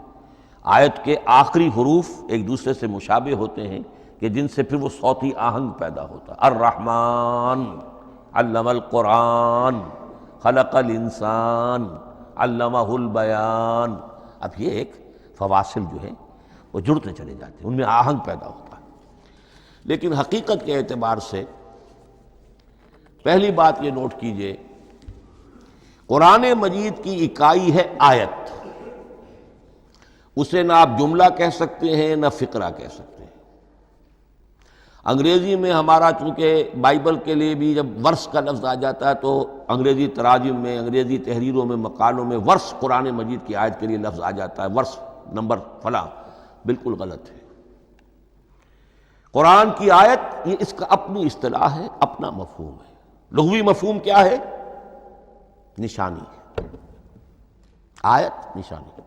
آیت کے آخری حروف ایک دوسرے سے مشابہ ہوتے ہیں کہ جن سے پھر وہ صوتی آہنگ پیدا ہوتا ہے۔ الرحمن علم القرآن خلق الانسان علمہ البیان۔ اب یہ ایک فواصل جو ہیں وہ جڑتے چلے جاتے ہیں، ان میں آہنگ پیدا ہوتا ہے۔ لیکن حقیقت کے اعتبار سے پہلی بات یہ نوٹ کیجئے، قرآن مجید کی اکائی ہے آیت، اسے نہ آپ جملہ کہہ سکتے ہیں نہ فقرہ کہہ سکتے ہیں۔ انگریزی میں ہمارا چونکہ بائبل کے لیے بھی جب ورس کا لفظ آ جاتا ہے تو انگریزی تراجم میں، انگریزی تحریروں میں، مقالوں میں ورس قرآن مجید کی آیت کے لیے لفظ آ جاتا ہے، ورس نمبر فلاں، بالکل غلط ہے۔ قرآن کی آیت یہ اس کا اپنی اصطلاح ہے، اپنا مفہوم ہے۔ لغوی مفہوم کیا ہے؟ نشانی، آیت نشانی۔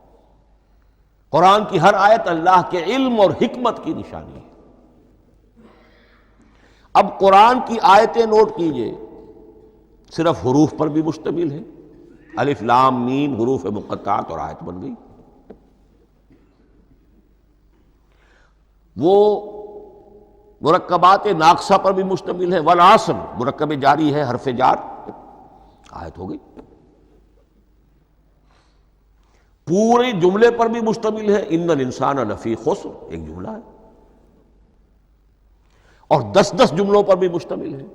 قرآن کی ہر آیت اللہ کے علم اور حکمت کی نشانی ہے۔ اب قرآن کی آیتیں نوٹ کیجئے، صرف حروف پر بھی مشتمل ہے، الف لام میم حروف مقطعات اور آیت بن گئی۔ وہ مرکبات ناقصہ پر بھی مشتمل ہے، والعصر مرکب جاری ہے، حرف جار، آیت ہو گئی۔ پورے جملے پر بھی مشتمل ہے، ان الانسان لفی خسر، ایک جملہ ہے، اور 10 جملوں پر بھی مشتمل ہے۔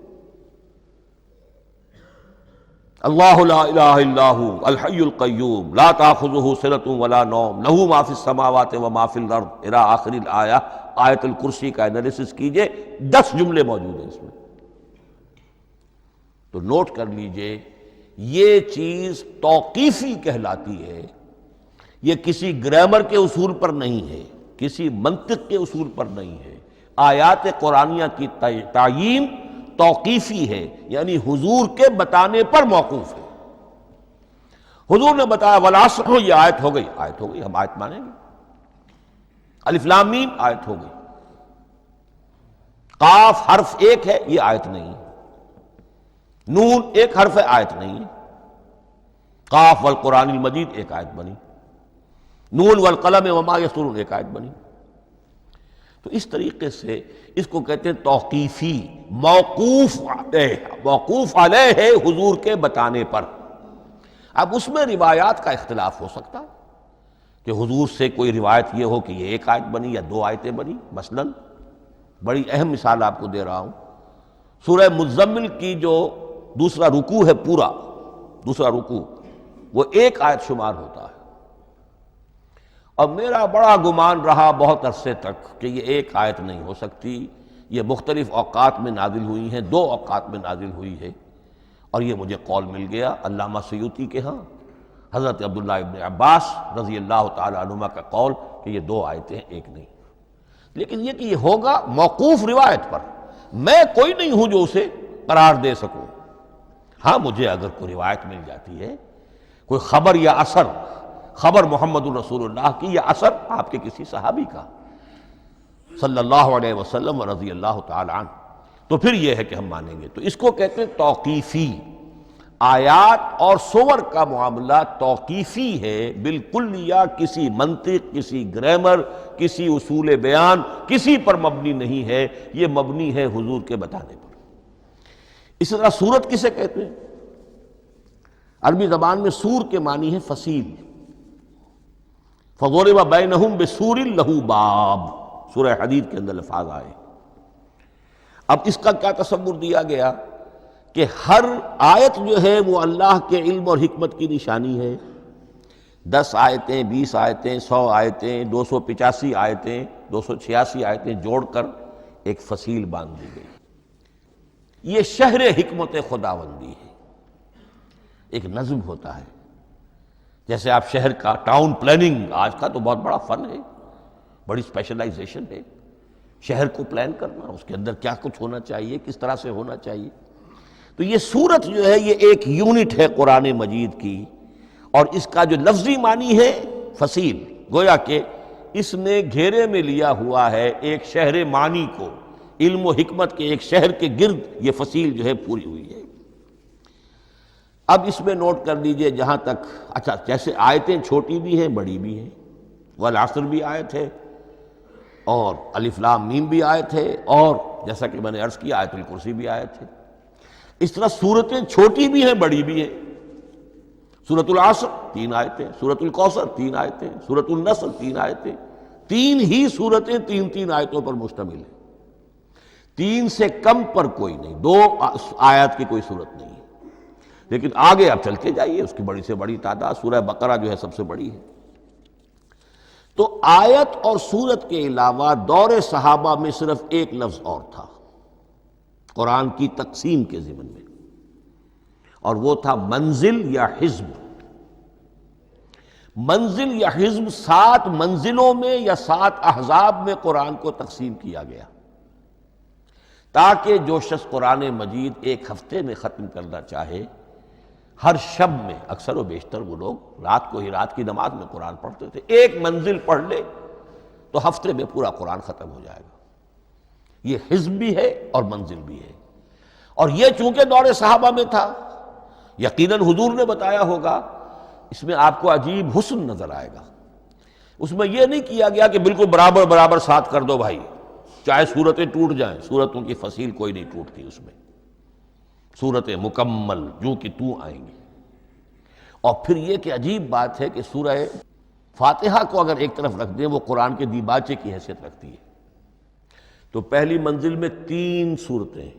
اللہ لا الہ الا ھو الحی القیوم لا تأخذہ سنۃ ولا نوم لہ ما فی السماوات وما فی الارض الی آخر الآیہ۔ آیت الکرسی کا انالیسس کیجئے، 10 جملے موجود ہیں اس میں۔ تو نوٹ کر لیجئے، یہ چیز توقیفی کہلاتی ہے، یہ کسی گرامر کے اصول پر نہیں ہے، کسی منطق کے اصول پر نہیں ہے۔ آیات قرآنیہ کی تعیین توقیفی ہے، یعنی حضور کے بتانے پر موقوف ہے۔ حضور نے بتایا والعصر، یہ آیت ہو گئی، آیت ہو گئی، ہم آیت مانیں گے۔ الف لام میم آیت ہو گئی۔ قاف حرف ایک ہے، یہ آیت نہیں ہے۔ نون ایک حرف ہے، آیت نہیں ہے۔ قاف والقرآن المجید ایک آیت بنی، نون والقلم وما یسطرون ایک آیت بنی۔ تو اس طریقے سے اس کو کہتے ہیں توقیفی، موقوف علیہ ہے حضور کے بتانے پر۔ اب اس میں روایات کا اختلاف ہو سکتا ہے کہ حضور سے کوئی روایت یہ ہو کہ یہ ایک آیت بنی یا 2 آیتیں بنی۔ مثلا بڑی اہم مثال آپ کو دے رہا ہوں، سورہ مزمل کی جو دوسرا رکوع ہے، پورا دوسرا رکوع، وہ 1 آیت شمار ہوتا ہے، اور میرا بڑا گمان رہا بہت عرصے تک کہ یہ 1 آیت نہیں ہو سکتی، یہ مختلف اوقات میں نازل ہوئی ہیں، 2 اوقات میں نازل ہوئی ہے، اور یہ مجھے قول مل گیا علامہ سیوطی کے ہاں، حضرت عبداللہ ابن عباس رضی اللہ تعالی عنہما کا قول کہ یہ 2 آیتیں ہیں، 1 نہیں۔ لیکن یہ کہ یہ ہوگا موقوف روایت پر، میں کوئی نہیں ہوں جو اسے قرار دے سکوں۔ ہاں مجھے اگر کوئی روایت مل جاتی ہے، کوئی خبر یا اثر، خبر محمد الرسول اللہ کی یا اثر آپ کے کسی صحابی کا صلی اللہ علیہ وسلم و رضی اللہ تعالی عنہ، تو پھر یہ ہے کہ ہم مانیں گے۔ تو اس کو کہتے ہیں توقیفی۔ آیات اور سور کا معاملہ توقیفی ہے بالکلیہ، کسی منطق، کسی گرامر، کسی اصول بیان، کسی پر مبنی نہیں ہے، یہ مبنی ہے حضور کے بتانے پر۔ اسی طرح سورت کسے کہتے ہیں؟ عربی زبان میں سور کے معنی ہے فصیل۔ فَضُرِبَ بَيْنَهُمْ بِسُورٍ لَهُ بَابٌ، سورہ حدید کے اندر الفاظ آئے۔ اب اس کا کیا تصور دیا گیا کہ ہر آیت جو ہے وہ اللہ کے علم اور حکمت کی نشانی ہے۔ 10 آیتیں، 20 آیتیں، 100 آیتیں، 285 آیتیں، 286 آیتیں جوڑ کر ایک فصیل باندھ دی گئی۔ یہ شہر حکمت خداوندی ہے۔ ایک نظم ہوتا ہے، جیسے آپ شہر کا ٹاؤن پلاننگ آج کا تو بہت بڑا فن ہے، بڑی اسپیشلائزیشن ہے، شہر کو پلان کرنا، اس کے اندر کیا کچھ ہونا چاہیے، کس طرح سے ہونا چاہیے۔ تو یہ سورت جو ہے یہ ایک یونٹ ہے قرآن مجید کی، اور اس کا جو لفظی معنی ہے فصیل، گویا کہ اس نے گھیرے میں لیا ہوا ہے ایک شہر معنی کو، علم و حکمت کے ایک شہر کے گرد یہ فصیل جو ہے پوری ہوئی ہے۔ اب اس میں نوٹ کر لیجئے جہاں تک، اچھا جیسے آیتیں چھوٹی بھی ہیں بڑی بھی ہیں، والعصر بھی آیت ہے، اور الف لام میم بھی آیت ہے، اور جیسا کہ میں نے عرض کیا آیت الکرسی بھی آیت ہے۔ اس طرح سورتیں چھوٹی بھی ہیں بڑی بھی ہیں۔ سورۃ العصر 3 آیتیں، سورۃ الکوثر 3 آیتیں، سورۃ النصر 3 آیتیں، 3 ہی سورتیں 3 آیتوں پر مشتمل ہیں۔ 3 سے کم پر کوئی نہیں، 2 آیات کی کوئی صورت نہیں ہے۔ لیکن آگے آپ چلتے جائیے، اس کی بڑی سے بڑی تعداد سورہ بقرہ جو ہے سب سے بڑی ہے۔ تو آیت اور سورت کے علاوہ دور صحابہ میں صرف ایک لفظ اور تھا قرآن کی تقسیم کے ضمن میں، اور وہ تھا منزل یا حزب۔ منزل یا حزب 7 منزلوں میں یا 7 احزاب میں قرآن کو تقسیم کیا گیا، تاکہ جو شخص قرآن مجید ایک ہفتے میں ختم کرنا چاہے، ہر شب میں، اکثر و بیشتر وہ لوگ رات کو ہی رات کی نماز میں قرآن پڑھتے تھے، ایک منزل پڑھ لے تو ہفتے میں پورا قرآن ختم ہو جائے گا۔ یہ حزب بھی ہے اور منزل بھی ہے، اور یہ چونکہ دور صحابہ میں تھا، یقیناً حضور نے بتایا ہوگا، اس میں آپ کو عجیب حسن نظر آئے گا۔ اس میں یہ نہیں کیا گیا کہ بالکل برابر برابر ساتھ کر دو بھائی، چاہے صورتیں ٹوٹ جائیں، صورتوں کی فصیل کوئی نہیں ٹوٹتی، اس میں صورتیں مکمل جو کہ تو آئیں گی۔ اور پھر یہ کہ عجیب بات ہے کہ سورہ فاتحہ کو اگر ایک طرف رکھ دیں، وہ قرآن کے دیباچے کی حیثیت رکھتی ہے، تو پہلی منزل میں 3 سورتیں،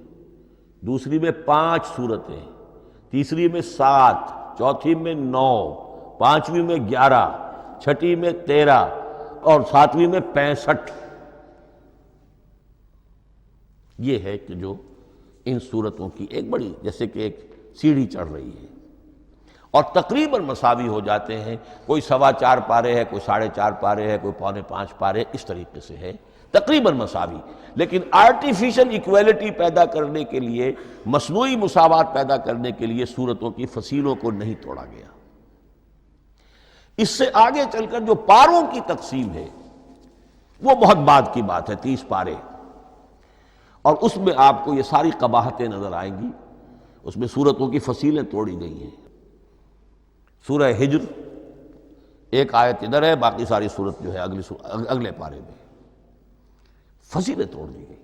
دوسری میں 5 سورتیں، تیسری میں 7، چوتھی میں 9، پانچویں میں 11، چھٹی میں 13، اور 7ویں میں 65۔ یہ ہے کہ جو ان سورتوں کی ایک بڑی، جیسے کہ ایک سیڑھی چڑھ رہی ہے، اور تقریباً مساوی ہو جاتے ہیں، کوئی 4.25 پارے ہے، کوئی 4.5 پارے ہے، کوئی 4.25 پارے، اس طریقے سے ہے، تقریباً مساوی۔ لیکن آرٹیفیشل ایکویلٹی پیدا کرنے کے لیے، مصنوعی مساوات پیدا کرنے کے لیے سورتوں کی فصیلوں کو نہیں توڑا گیا۔ اس سے آگے چل کر جو پاروں کی تقسیم ہے وہ بہت بعد کی بات ہے، 30 پارے، اور اس میں آپ کو یہ ساری قباحتیں نظر آئیں گی۔ اس میں سورتوں کی فصیلیں توڑی گئی ہیں۔ سورہ ہجر ایک آیت ادھر ہے، باقی ساری سورت جو ہے اگلے پارے میں، فصیلیں توڑ دی گئی۔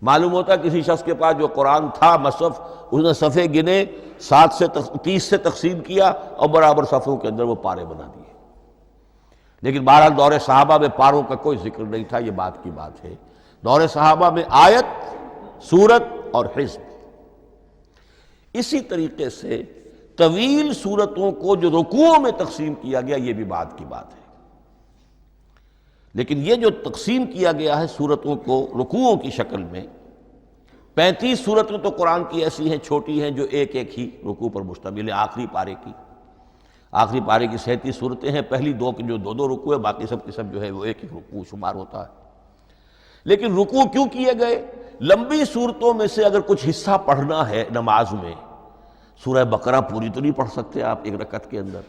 معلوم ہوتا ہے کسی شخص کے پاس جو قرآن تھا مصحف، اس نے صفحے گنے، 7 سے 30 سے تقسیم کیا، اور برابر صفحوں کے اندر وہ پارے بنا دیے۔ لیکن بہرحال دور صحابہ میں پاروں کا کوئی ذکر نہیں تھا، یہ بات کی بات ہے۔ دور صحابہ میں آیت، سورت اور حزب۔ اسی طریقے سے طویل سورتوں کو جو رکوعوں میں تقسیم کیا گیا، یہ بھی بات کی بات ہے۔ لیکن یہ جو تقسیم کیا گیا ہے سورتوں کو رکوعوں کی شکل میں، 35 سورتیں تو قرآن کی ایسی ہیں چھوٹی ہیں جو ایک ایک ہی رکوع پر مشتمل ہے۔ آخری پارے کی 37 سورتیں ہیں، پہلی 2 کی جو 2 رکوع ہے، باقی سب کی سب جو ہے وہ ایک ایک رکوع شمار ہوتا ہے۔ لیکن رکوع کیوں کیے گئے؟ لمبی صورتوں میں سے اگر کچھ حصہ پڑھنا ہے نماز میں، سورہ بقرہ پوری تو نہیں پڑھ سکتے آپ ایک رکعت کے اندر،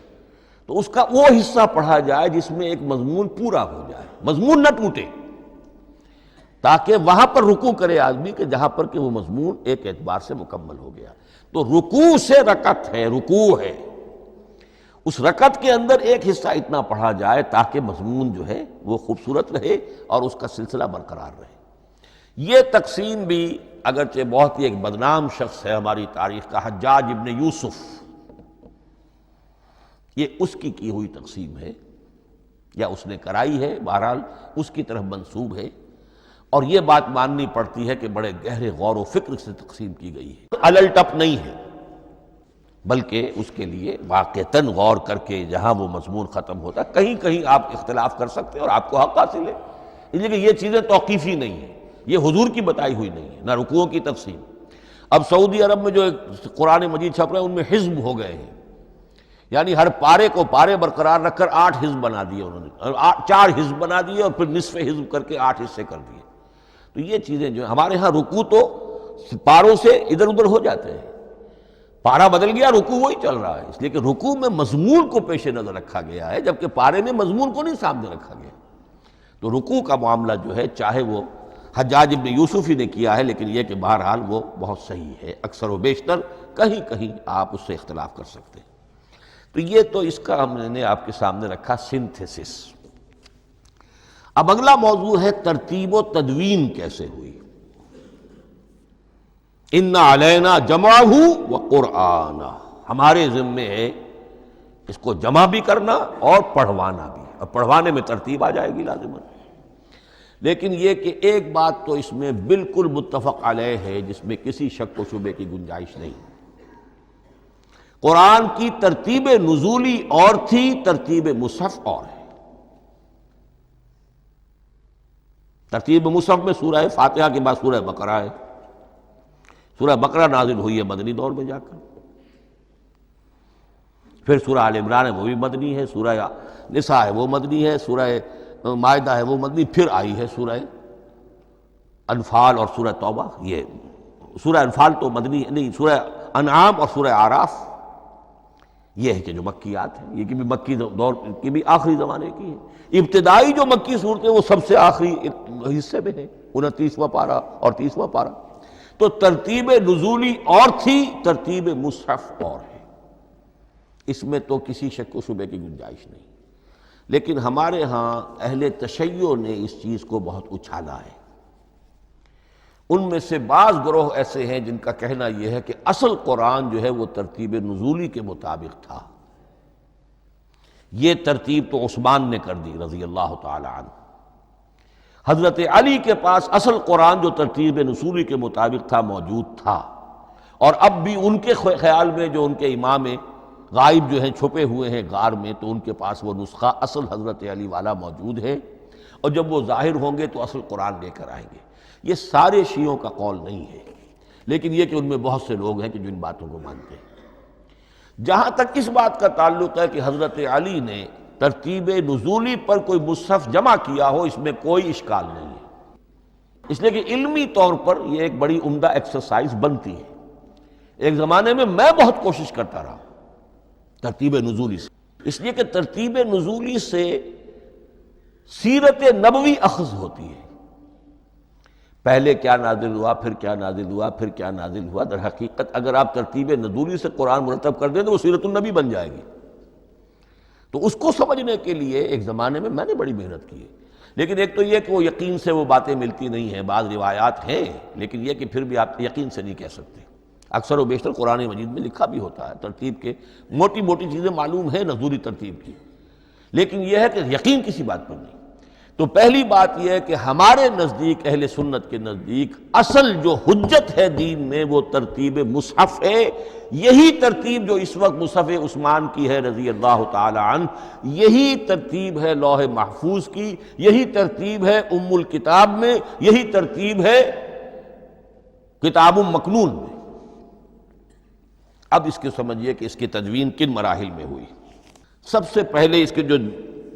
تو اس کا وہ حصہ پڑھا جائے جس میں ایک مضمون پورا ہو جائے، مضمون نہ ٹوٹے، تاکہ وہاں پر رکوع کرے آدمی کہ جہاں پر کہ وہ مضمون ایک اعتبار سے مکمل ہو گیا۔ تو رکوع سے رکعت ہے، رکوع ہے، اس رکعت کے اندر ایک حصہ اتنا پڑھا جائے تاکہ مضمون جو ہے وہ خوبصورت رہے اور اس کا سلسلہ برقرار رہے۔ یہ تقسیم بھی اگرچہ بہت ہی ایک بدنام شخص ہے ہماری تاریخ کا، حجاج ابن یوسف، یہ اس کی ہوئی تقسیم ہے، یا اس نے کرائی ہے، بہرحال اس کی طرف منسوب ہے۔ اور یہ بات ماننی پڑتی ہے کہ بڑے گہرے غور و فکر سے تقسیم کی گئی ہے، الٹپ نہیں ہے، بلکہ اس کے لیے واقعتاً غور کر کے جہاں وہ مضمون ختم ہوتا ہے، کہیں کہیں آپ اختلاف کر سکتے ہیں اور آپ کو حق حاصل ہے، اس لیے کہ یہ چیزیں توقیفی نہیں ہیں، یہ حضور کی بتائی ہوئی نہیں ہے، نہ رکوعوں کی تقسیم۔ اب سعودی عرب میں جو قرآن مجید چھپ رہے ہیں ان میں حزب ہو گئے ہیں، یعنی ہر پارے کو پارے برقرار رکھ کر 8 حزب بنا دیے انہوں نے، 4 حزب بنا دیے اور پھر نصف حزب کر کے 8 حصے کر دیے۔ تو یہ چیزیں جو ہمارے ہاں رکوع تو پاروں سے ادھر ادھر ہو جاتے ہیں، پارا بدل گیا رکوع وہی چل رہا ہے، اس لیے کہ رکوع میں مضمون کو پیش نظر رکھا گیا ہے، جبکہ پارے میں مضمون کو نہیں سامنے رکھا گیا۔ تو رکوع کا معاملہ جو ہے چاہے وہ حجاج ابن یوسف ہی نے کیا ہے، لیکن یہ کہ بہرحال وہ بہت صحیح ہے، اکثر و بیشتر، کہیں کہیں آپ اس سے اختلاف کر سکتے ہیں۔ تو یہ تو اس کا ہم نے آپ کے سامنے رکھا سنتھیسس۔ اب اگلا موضوع ہے ترتیب و تدوین کیسے ہوئی۔ ان علینا جمعہ و قرآنہ، ہمارے ذمے ہے اس کو جمع بھی کرنا اور پڑھوانا بھی، اور پڑھوانے میں ترتیب آ جائے گی لازماً۔ لیکن یہ کہ ایک بات تو اس میں بالکل متفق علیہ ہے جس میں کسی شک و شبے کی گنجائش نہیں، قرآن کی ترتیب نزولی اور تھی، ترتیب مصحف اور ہے۔ ترتیب مصحف میں سورہ فاتحہ کے بعد سورہ بقرہ ہے، سورہ بقرہ نازل ہوئی ہے مدنی دور میں جا کر، پھر سورہ آل عمران ہے وہ بھی مدنی ہے، سورہ نساء ہے وہ مدنی ہے، سورہ مائدہ ہے وہ مدنی، پھر آئی ہے سورہ انفال اور سورہ توبہ۔ یہ سورہ انفال تو مدنی نہیں، سورہ انعام اور سورہ اعراف یہ ہے کہ جو مکیات ہیں، یہ کہ بھی مکی دور کی بھی آخری زمانے کی ہے۔ ابتدائی جو مکی صورتیں وہ سب سے آخری حصے میں ہیں، 29واں پارہ اور 30واں پارہ۔ تو ترتیب نزولی اور تھی، ترتیب مصحف اور ہے، اس میں تو کسی شک و شبے کی گنجائش نہیں۔ لیکن ہمارے ہاں اہل تشیع نے اس چیز کو بہت اچھالا ہے۔ ان میں سے بعض گروہ ایسے ہیں جن کا کہنا یہ ہے کہ اصل قرآن جو ہے وہ ترتیب نزولی کے مطابق تھا، یہ ترتیب تو عثمان نے کر دی رضی اللہ تعالی عنہ۔ حضرت علی کے پاس اصل قرآن جو ترتیب نزولی کے مطابق تھا موجود تھا، اور اب بھی ان کے خیال میں جو ان کے امام غائب جو ہیں چھپے ہوئے ہیں غار میں، تو ان کے پاس وہ نسخہ اصل حضرت علی والا موجود ہے، اور جب وہ ظاہر ہوں گے تو اصل قرآن لے کر آئیں گے۔ یہ سارے شیعوں کا قول نہیں ہے، لیکن یہ کہ ان میں بہت سے لوگ ہیں کہ جو ان باتوں کو مانتے ہیں۔ جہاں تک اس بات کا تعلق ہے کہ حضرت علی نے ترتیب نزولی پر کوئی مصحف جمع کیا ہو، اس میں کوئی اشکال نہیں ہے، اس لیے کہ علمی طور پر یہ ایک بڑی عمدہ ایکسرسائز بنتی ہے۔ ایک زمانے میں میں بہت کوشش کرتا رہا ترتیب نزولی سے، اس لیے کہ ترتیب نزولی سے سیرت نبوی اخذ ہوتی ہے، پہلے کیا نازل ہوا، پھر کیا نازل ہوا، پھر کیا نازل ہوا۔ در حقیقت اگر آپ ترتیب نزولی سے قرآن مرتب کر دیں تو وہ سیرت النبی بن جائے گی۔ تو اس کو سمجھنے کے لیے ایک زمانے میں نے بڑی محنت کی ہے، لیکن ایک تو یہ کہ وہ یقین سے وہ باتیں ملتی نہیں ہیں، بعض روایات ہیں، لیکن یہ کہ پھر بھی آپ یقین سے نہیں کہہ سکتے۔ اکثر و بیشتر قرآن مجید میں لکھا بھی ہوتا ہے، ترتیب کے موٹی موٹی چیزیں معلوم ہیں نزولی ترتیب کی، لیکن یہ ہے کہ یقین کسی بات پر نہیں۔ تو پہلی بات یہ ہے کہ ہمارے نزدیک، اہل سنت کے نزدیک، اصل جو حجت ہے دین میں وہ ترتیب مصحف ہے۔ یہی ترتیب جو اس وقت مصحف عثمان کی ہے رضی اللہ تعالی عنہ، یہی ترتیب ہے لوح محفوظ کی، یہی ترتیب ہے ام الکتاب میں، یہی ترتیب ہے کتاب مکنون میں۔ اب اس کے سمجھیے کہ اس کی تدوین کن مراحل میں ہوئی۔ سب سے پہلے اس کے جو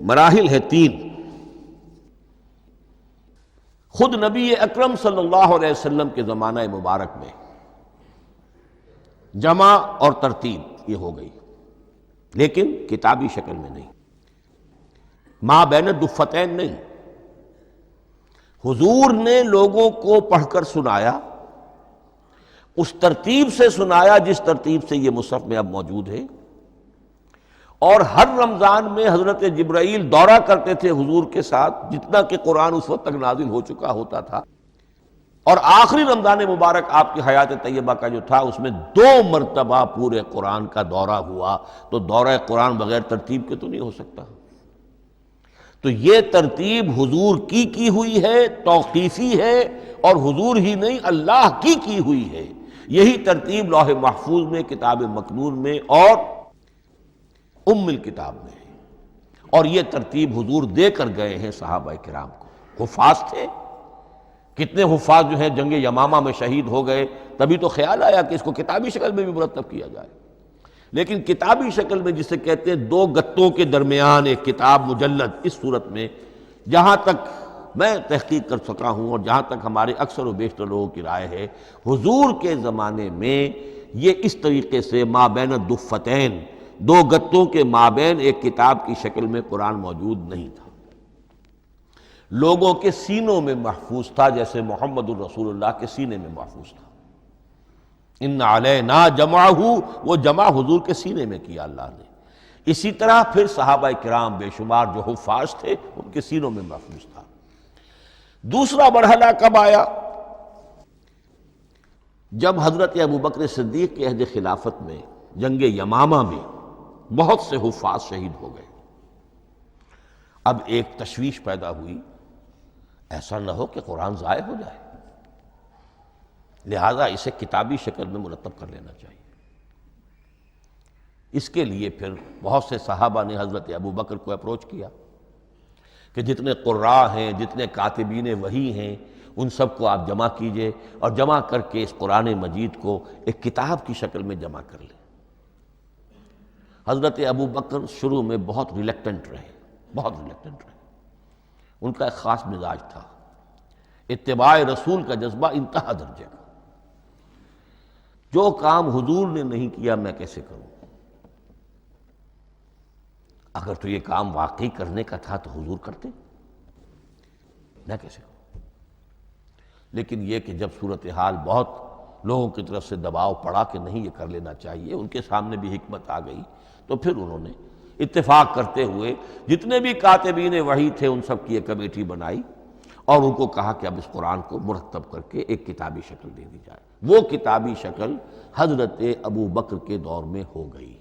مراحل ہیں 3، خود نبی اکرم صلی اللہ علیہ وسلم کے زمانہ مبارک میں جمع اور ترتیب یہ ہو گئی، لیکن کتابی شکل میں نہیں، ما بین الدفتین نہیں۔ حضور نے لوگوں کو پڑھ کر سنایا، اس ترتیب سے سنایا جس ترتیب سے یہ مصحف میں اب موجود ہے، اور ہر رمضان میں حضرت جبرائیل دورہ کرتے تھے حضور کے ساتھ، جتنا کہ قرآن اس وقت تک نازل ہو چکا ہوتا تھا، اور آخری رمضان مبارک آپ کی حیات طیبہ کا جو تھا اس میں 2 مرتبہ پورے قرآن کا دورہ ہوا۔ تو دورہ قرآن بغیر ترتیب کے تو نہیں ہو سکتا۔ تو یہ ترتیب حضور کی ہوئی ہے، توقیفی ہے، اور حضور ہی نہیں اللہ کی ہوئی ہے۔ یہی ترتیب لوح محفوظ میں، کتاب مکنون میں اور ام الکتاب میں ہے، اور یہ ترتیب حضور دے کر گئے ہیں صحابہ کرام کو۔ حفاظ تھے، کتنے حفاظ جو ہیں جنگ یمامہ میں شہید ہو گئے، تبھی تو خیال آیا کہ اس کو کتابی شکل میں بھی مرتب کیا جائے۔ لیکن کتابی شکل میں جسے کہتے ہیں دو گتوں کے درمیان ایک کتاب مجلد، اس صورت میں جہاں تک میں تحقیق کر سکا ہوں اور جہاں تک ہمارے اکثر و بیشتر لوگوں کی رائے ہے، حضور کے زمانے میں یہ اس طریقے سے مابین الدفتین، دو گتوں کے مابین ایک کتاب کی شکل میں قرآن موجود نہیں تھا۔ لوگوں کے سینوں میں محفوظ تھا، جیسے محمد الرسول اللہ کے سینے میں محفوظ تھا۔ ان علینا جمعہ، وہ جمع حضور کے سینے میں کیا اللہ نے۔ اسی طرح پھر صحابہ کرام بے شمار جو حفاظ تھے ان کے سینوں میں محفوظ تھا۔ دوسرا مرحلہ کب آیا؟ جب حضرت ابوبکر صدیق کے عہد خلافت میں جنگ یمامہ میں بہت سے حفاظ شہید ہو گئے۔ اب ایک تشویش پیدا ہوئی، ایسا نہ ہو کہ قرآن ضائع ہو جائے، لہذا اسے کتابی شکل میں مرتب کر لینا چاہیے۔ اس کے لیے پھر بہت سے صحابہ نے حضرت ابوبکر کو اپروچ کیا کہ جتنے قراء ہیں، جتنے کاتبین وحی ہیں، ان سب کو آپ جمع کیجئے اور جمع کر کے اس قرآن مجید کو ایک کتاب کی شکل میں جمع کر لیں۔ حضرت ابوبکر شروع میں بہت ریلیکٹنٹ رہے، ان کا ایک خاص مزاج تھا، اتباع رسول کا جذبہ انتہا درجے کا۔ جو کام حضور نے نہیں کیا میں کیسے کروں؟ اگر تو یہ کام واقعی کرنے کا تھا تو حضور کرتے، میں کیسے کروں؟ لیکن یہ کہ جب صورتحال بہت لوگوں کی طرف سے دباؤ پڑا کہ نہیں یہ کر لینا چاہیے، ان کے سامنے بھی حکمت آ گئی، تو پھر انہوں نے اتفاق کرتے ہوئے جتنے بھی کاتبین وحی تھے ان سب کی ایک کمیٹی بنائی اور ان کو کہا کہ اب اس قرآن کو مرتب کر کے ایک کتابی شکل دے دی جائے۔ وہ کتابی شکل حضرت ابوبکر کے دور میں ہو گئی۔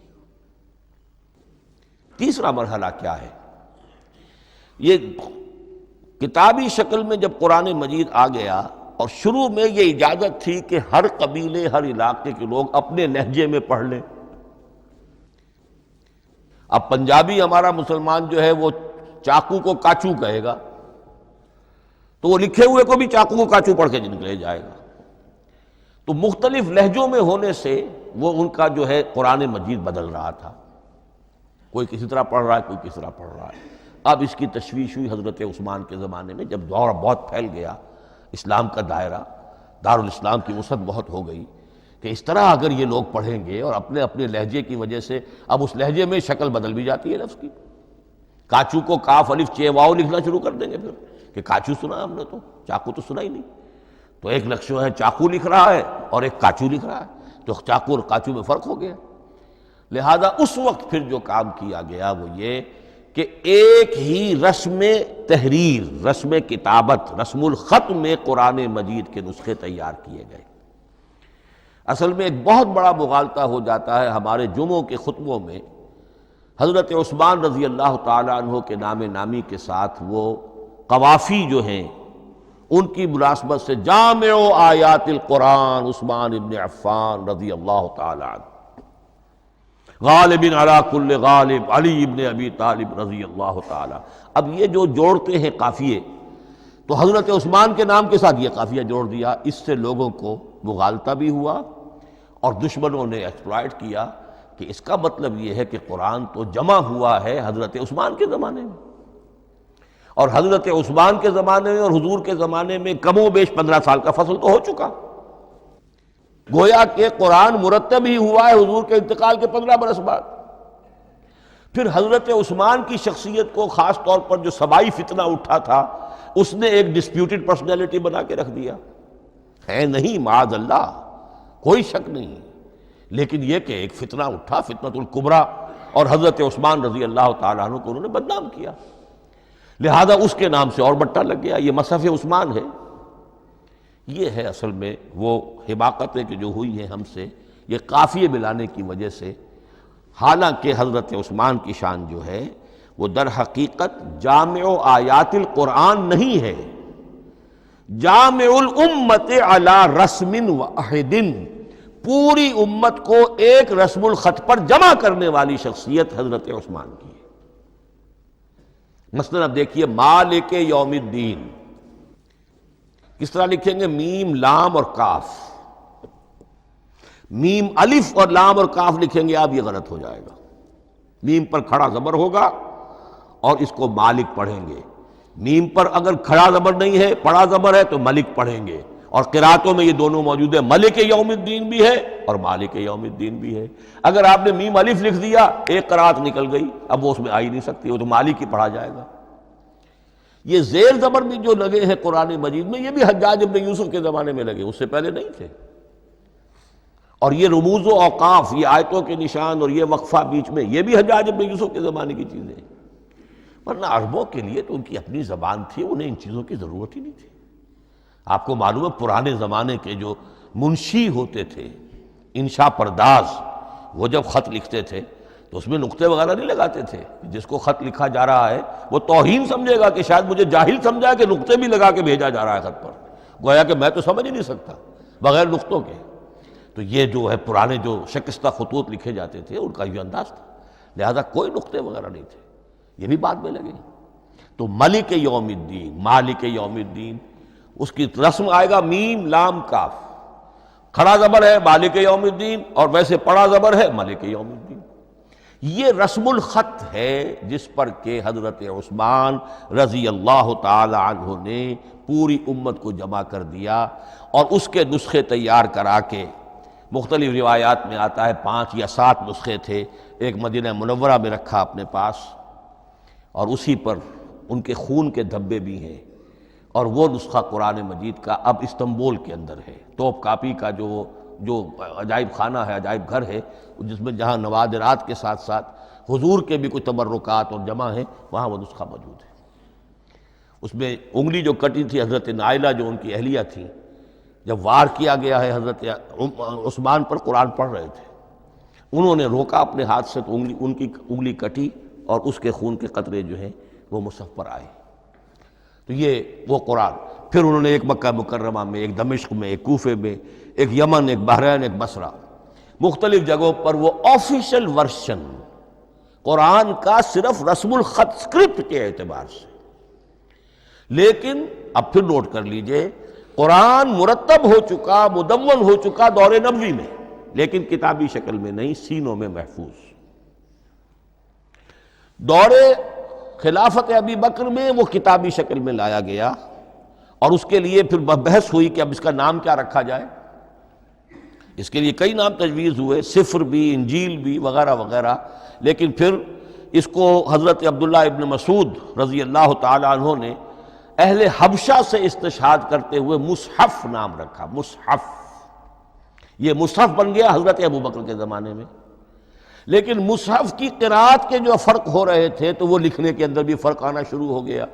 تیسرا مرحلہ کیا ہے؟ یہ کتابی شکل میں جب قرآن مجید آ گیا، اور شروع میں یہ اجازت تھی کہ ہر قبیلے، ہر علاقے کے لوگ اپنے لہجے میں پڑھ لیں۔ اب پنجابی ہمارا مسلمان جو ہے وہ چاقو کو کاچو کہے گا، تو وہ لکھے ہوئے کو بھی چاقو کو کاچو پڑھ کے نکلے جائے گا۔ تو مختلف لہجوں میں ہونے سے وہ ان کا جو ہے قرآن مجید بدل رہا تھا، کوئی کسی طرح پڑھ رہا ہے، کوئی کس طرح پڑھ رہا ہے۔ اب اس کی تشویش ہوئی حضرت عثمان کے زمانے میں، جب دور بہت پھیل گیا، اسلام کا دائرہ، دارالاسلام کی وسعت بہت ہو گئی، کہ اس طرح اگر یہ لوگ پڑھیں گے اور اپنے اپنے لہجے کی وجہ سے اب اس لہجے میں شکل بدل بھی جاتی ہے لفظ کی۔ کاچو کو کاف الف چے واو لکھنا شروع کر دیں گے پھر کہ کاچو سنا ہم نے، تو چاقو تو سنا ہی نہیں۔ تو ایک لفظ جو ہے چاقو لکھ رہا ہے اور ایک کاچو لکھ رہا ہے، تو چاقو اور کاچو میں فرق ہو گیا۔ لہذا اس وقت پھر جو کام کیا گیا وہ یہ کہ ایک ہی رسم تحریر، رسم کتابت، رسم الخط میں قرآن مجید کے نسخے تیار کیے گئے۔ اصل میں ایک بہت بڑا مغالطہ ہو جاتا ہے ہمارے جمعوں کے خطبوں میں، حضرت عثمان رضی اللہ تعالیٰ عنہ کے نام نامی کے ساتھ وہ قوافی جو ہیں ان کی مناسبت سے جامع آیات القرآن عثمان ابن عفان رضی اللہ تعالیٰ عنہ، غالب علی کل غالب علی ابن ابی طالب رضی اللہ تعالیٰ۔ اب یہ جو جوڑتے ہیں قافیے، تو حضرت عثمان کے نام کے ساتھ یہ قافیہ جوڑ دیا، اس سے لوگوں کو مغالطہ بھی ہوا اور دشمنوں نے ایکسپلائٹ کیا کہ اس کا مطلب یہ ہے کہ قرآن تو جمع ہوا ہے حضرت عثمان کے زمانے میں، اور حضرت عثمان کے زمانے میں اور حضور کے زمانے میں کم و بیش 15 سال کا فصل تو ہو چکا، گویا کہ قرآن مرتب ہی ہوا ہے حضور کے انتقال کے 15 برس بعد۔ پھر حضرت عثمان کی شخصیت کو خاص طور پر جو سبائی فتنہ اٹھا تھا، اس نے ایک ڈسپیوٹڈ پرسنالٹی بنا کے رکھ دیا ہے، نہیں معاذ اللہ، کوئی شک نہیں، لیکن یہ کہ ایک فتنہ اٹھا، فتنۃ الکبریٰ، اور حضرت عثمان رضی اللہ تعالیٰ عنہ کو انہوں نے بدنام کیا، لہذا اس کے نام سے اور بٹا لگ گیا، یہ مصحف عثمان ہے۔ یہ ہے اصل میں وہ حماقتیں کہ جو ہوئی ہیں ہم سے، یہ قافیے ملانے کی وجہ سے، حالانکہ حضرت عثمان کی شان جو ہے وہ در حقیقت جامع آیات القرآن نہیں ہے، جامع الامت علی رسم واحد، پوری امت کو ایک رسم الخط پر جمع کرنے والی شخصیت حضرت عثمان کی ہے۔ مثلا اب دیکھیے مالک یوم الدین کس طرح لکھیں گے؟ میم لام اور کاف، میم الف اور لام اور کاف لکھیں گے آپ، یہ غلط ہو جائے گا۔ میم پر کھڑا زبر ہوگا اور اس کو مالک پڑھیں گے، میم پر اگر کھڑا زبر نہیں ہے پڑا زبر ہے تو ملک پڑھیں گے، اور قراتوں میں یہ دونوں موجود ہے، ملک یوم الدین بھی ہے اور مالک یوم الدین بھی ہے۔ اگر آپ نے میم الف لکھ دیا ایک قرات نکل گئی، اب وہ اس میں آ ہی نہیں سکتی، وہ تو مالک ہی پڑھا جائے گا۔ یہ زیر زبر بھی جو لگے ہیں قرآن مجید میں، یہ بھی حجاج ابن یوسف کے زمانے میں لگے، اس سے پہلے نہیں تھے۔ اور یہ رموز و اوقاف، یہ آیتوں کے نشان اور یہ وقفہ بیچ میں، یہ بھی حجاج ابن یوسف کے زمانے کی چیزیں ہیں، ورنہ عربوں کے لیے تو ان کی اپنی زبان تھی، انہیں ان چیزوں کی ضرورت ہی نہیں تھی۔ آپ کو معلوم ہے پرانے زمانے کے جو منشی ہوتے تھے، انشاء پرداز، وہ جب خط لکھتے تھے تو اس میں نقطے وغیرہ نہیں لگاتے تھے۔ جس کو خط لکھا جا رہا ہے وہ توہین سمجھے گا کہ شاید مجھے جاہل سمجھا کہ نقطے بھی لگا کے بھیجا جا رہا ہے خط پر، گویا کہ میں تو سمجھ ہی نہیں سکتا بغیر نقطوں کے۔ تو یہ جو ہے پرانے جو شکستہ خطوط لکھے جاتے تھے ان کا یہ انداز تھا، لہذا کوئی نقطے وغیرہ نہیں تھے، یہ بھی بعد میں لگے۔ تو ملک یوم الدین، مالک یوم الدین، اس کی رسم آئے گا میم لام کاف، کھڑا زبر ہے مالک یوم الدین اور ویسے پڑا زبر ہے ملک یوم الدین۔ یہ رسم الخط ہے جس پر کہ حضرت عثمان رضی اللہ تعالی عنہ نے پوری امت کو جمع کر دیا، اور اس کے نسخے تیار کرا کے، مختلف روایات میں آتا ہے 5 یا 7 نسخے تھے، ایک مدینہ منورہ میں رکھا اپنے پاس، اور اسی پر ان کے خون کے دھبے بھی ہیں، اور وہ نسخہ قرآن مجید کا اب استنبول کے اندر ہے، توپ کاپی کا جو عجائب خانہ ہے، عجائب گھر ہے، جس میں جہاں نوادرات کے ساتھ ساتھ حضور کے بھی کچھ تبرکات اور جمع ہیں، وہاں وہ نسخہ موجود ہے۔ اس میں انگلی جو کٹی تھی حضرت نائلہ جو ان کی اہلیہ تھیں، جب وار کیا گیا ہے حضرت عثمان پر، قرآن پڑھ رہے تھے، انہوں نے روکا اپنے ہاتھ سے تو ان کی انگلی کٹی اور اس کے خون کے قطرے جو ہیں وہ مصحف پر آئے۔ تو یہ وہ قرآن، پھر انہوں نے ایک مکہ مکرمہ میں، ایک دمشق میں، ایک کوفے میں، ایک یمن، ایک بحرین، ایک بصرہ، مختلف جگہوں پر وہ آفیشل ورشن قرآن کا صرف رسم الخط اسکرپٹ کے اعتبار سے۔ لیکن اب پھر نوٹ کر لیجئے، قرآن مرتب ہو چکا، مدون ہو چکا دور نبوی میں، لیکن کتابی شکل میں نہیں، سینوں میں محفوظ۔ دور خلافت ابی بکر میں وہ کتابی شکل میں لایا گیا، اور اس کے لیے پھر بحث ہوئی کہ اب اس کا نام کیا رکھا جائے۔ اس کے لیے کئی نام تجویز ہوئے، سفر بھی، انجیل بھی، وغیرہ وغیرہ، لیکن پھر اس کو حضرت عبداللہ ابن مسعود رضی اللہ تعالی عنہ نے اہل حبشہ سے استشہاد کرتے ہوئے مصحف نام رکھا، مصحف۔ یہ مصحف بن گیا حضرت ابو بکر کے زمانے میں، لیکن مصحف کی قرات کے جو فرق ہو رہے تھے تو وہ لکھنے کے اندر بھی فرق آنا شروع ہو گیا،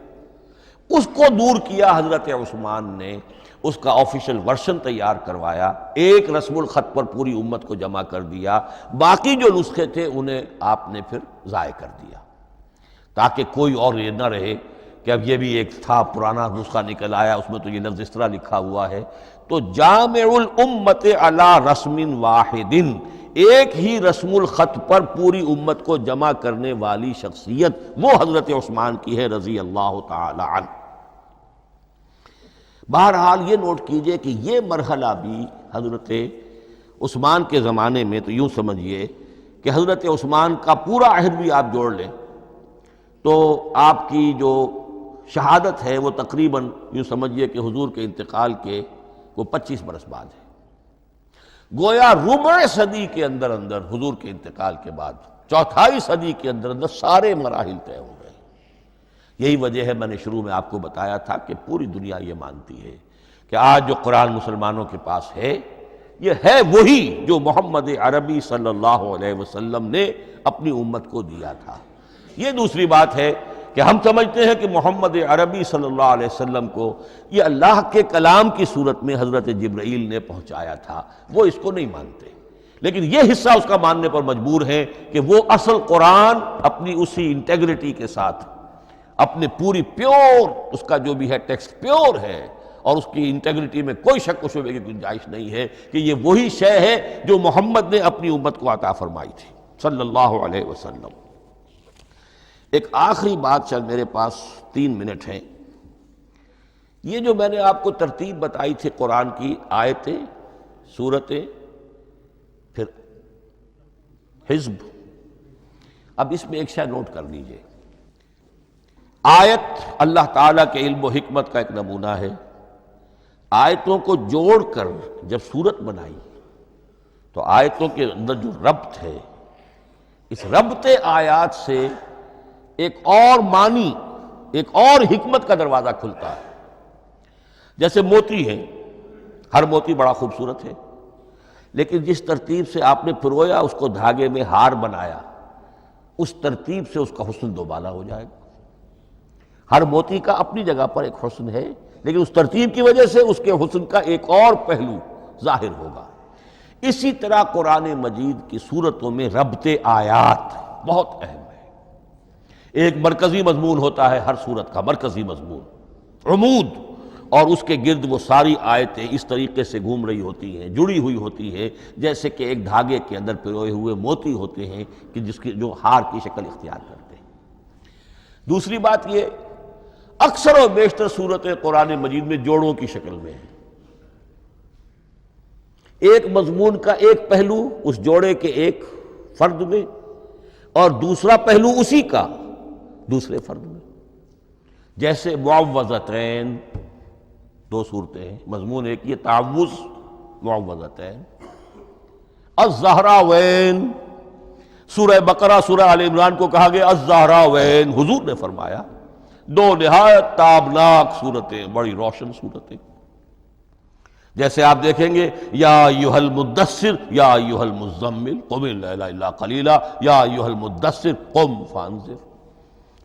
اس کو دور کیا حضرت عثمان نے، اس کا آفیشل ورشن تیار کروایا، ایک رسم الخط پر پوری امت کو جمع کر دیا، باقی جو نسخے تھے انہیں آپ نے پھر ضائع کر دیا، تاکہ کوئی اور یہ نہ رہے کہ اب یہ بھی ایک تھا پرانا نسخہ نکل آیا، اس میں تو یہ لفظ اس طرح لکھا ہوا ہے۔ تو جامع الامت علی رسم واحد، ایک ہی رسم الخط پر پوری امت کو جمع کرنے والی شخصیت وہ حضرت عثمان کی ہے رضی اللہ تعالی عنہ۔ بہرحال یہ نوٹ کیجئے کہ یہ مرحلہ بھی حضرت عثمان کے زمانے میں، تو یوں سمجھیے کہ حضرت عثمان کا پورا عہد بھی آپ جوڑ لیں تو آپ کی جو شہادت ہے وہ تقریباً یوں سمجھیے کہ حضور کے انتقال کے وہ 25 برس بعد ہے، گویا ربع صدی کے اندر اندر حضور کے انتقال کے بعد، چوتھائی صدی کے اندر اندر سارے مراحل طے ہو گئے۔ یہی وجہ ہے میں نے شروع میں آپ کو بتایا تھا کہ پوری دنیا یہ مانتی ہے کہ آج جو قرآن مسلمانوں کے پاس ہے یہ ہے وہی جو محمد عربی صلی اللہ علیہ وسلم نے اپنی امت کو دیا تھا۔ یہ دوسری بات ہے کہ ہم سمجھتے ہیں کہ محمد عربی صلی اللہ علیہ وسلم کو یہ اللہ کے کلام کی صورت میں حضرت جبرائیل نے پہنچایا تھا، وہ اس کو نہیں مانتے، لیکن یہ حصہ اس کا ماننے پر مجبور ہیں کہ وہ اصل قرآن اپنی اسی انٹیگریٹی کے ساتھ، اپنے پوری پیور، اس کا جو بھی ہے ٹیکسٹ پیور ہے، اور اس کی انٹیگریٹی میں کوئی شک و شبے کی گنجائش نہیں ہے کہ یہ وہی شے ہے جو محمد نے اپنی امت کو عطا فرمائی تھی صلی اللہ علیہ وسلم۔ ایک آخری بات، چل میرے پاس 3 منٹ ہیں، یہ جو میں نے آپ کو ترتیب بتائی تھی قرآن کی، آیتیں، سورتیں، پھر حزب، اب اس میں ایک شے نوٹ کر لیجئے۔ آیت اللہ تعالیٰ کے علم و حکمت کا ایک نمونہ ہے۔ آیتوں کو جوڑ کر جب سورت بنائی تو آیتوں کے اندر جو ربط ہے، اس ربط آیات سے ایک اور معنی، ایک اور حکمت کا دروازہ کھلتا ہے۔ جیسے موتی ہے، ہر موتی بڑا خوبصورت ہے، لیکن جس ترتیب سے آپ نے پرویا، اس کو دھاگے میں ہار بنایا، اس ترتیب سے اس کا حسن دوبالا ہو جائے گا۔ ہر موتی کا اپنی جگہ پر ایک حسن ہے، لیکن اس ترتیب کی وجہ سے اس کے حسن کا ایک اور پہلو ظاہر ہوگا۔ اسی طرح قرآن مجید کی صورتوں میں ربط آیات بہت اہم ہے۔ ایک مرکزی مضمون ہوتا ہے ہر صورت کا، مرکزی مضمون، عمود، اور اس کے گرد وہ ساری آیتیں اس طریقے سے گھوم رہی ہوتی ہیں، جڑی ہوئی ہوتی ہیں، جیسے کہ ایک دھاگے کے اندر پروئے ہوئے موتی ہوتے ہیں کہ جس کی جو ہار کی شکل اختیار کرتے ہیں۔ دوسری بات یہ، اکثر و بیشتر صورتیں قرآن مجید میں جوڑوں کی شکل میں ہیں۔ ایک مضمون کا ایک پہلو اس جوڑے کے ایک فرد میں، اور دوسرا پہلو اسی کا دوسرے فرد میں۔ جیسے معوذتین، 2 صورتیں ہیں، مضمون ایک یہ تعوذ، معوذتین۔ الزہراوین، سورہ بقرہ، سورہ آل عمران کو کہا گیا الزہراوین، حضور نے فرمایا 2 نہایت تابناک صورتیں، بڑی روشن صورتیں۔ جیسے آپ دیکھیں گے یا ایھا المدثر یا ایھا المزمل قم اللیل الا قلیلا یا ایھا المدثر قم فانذر،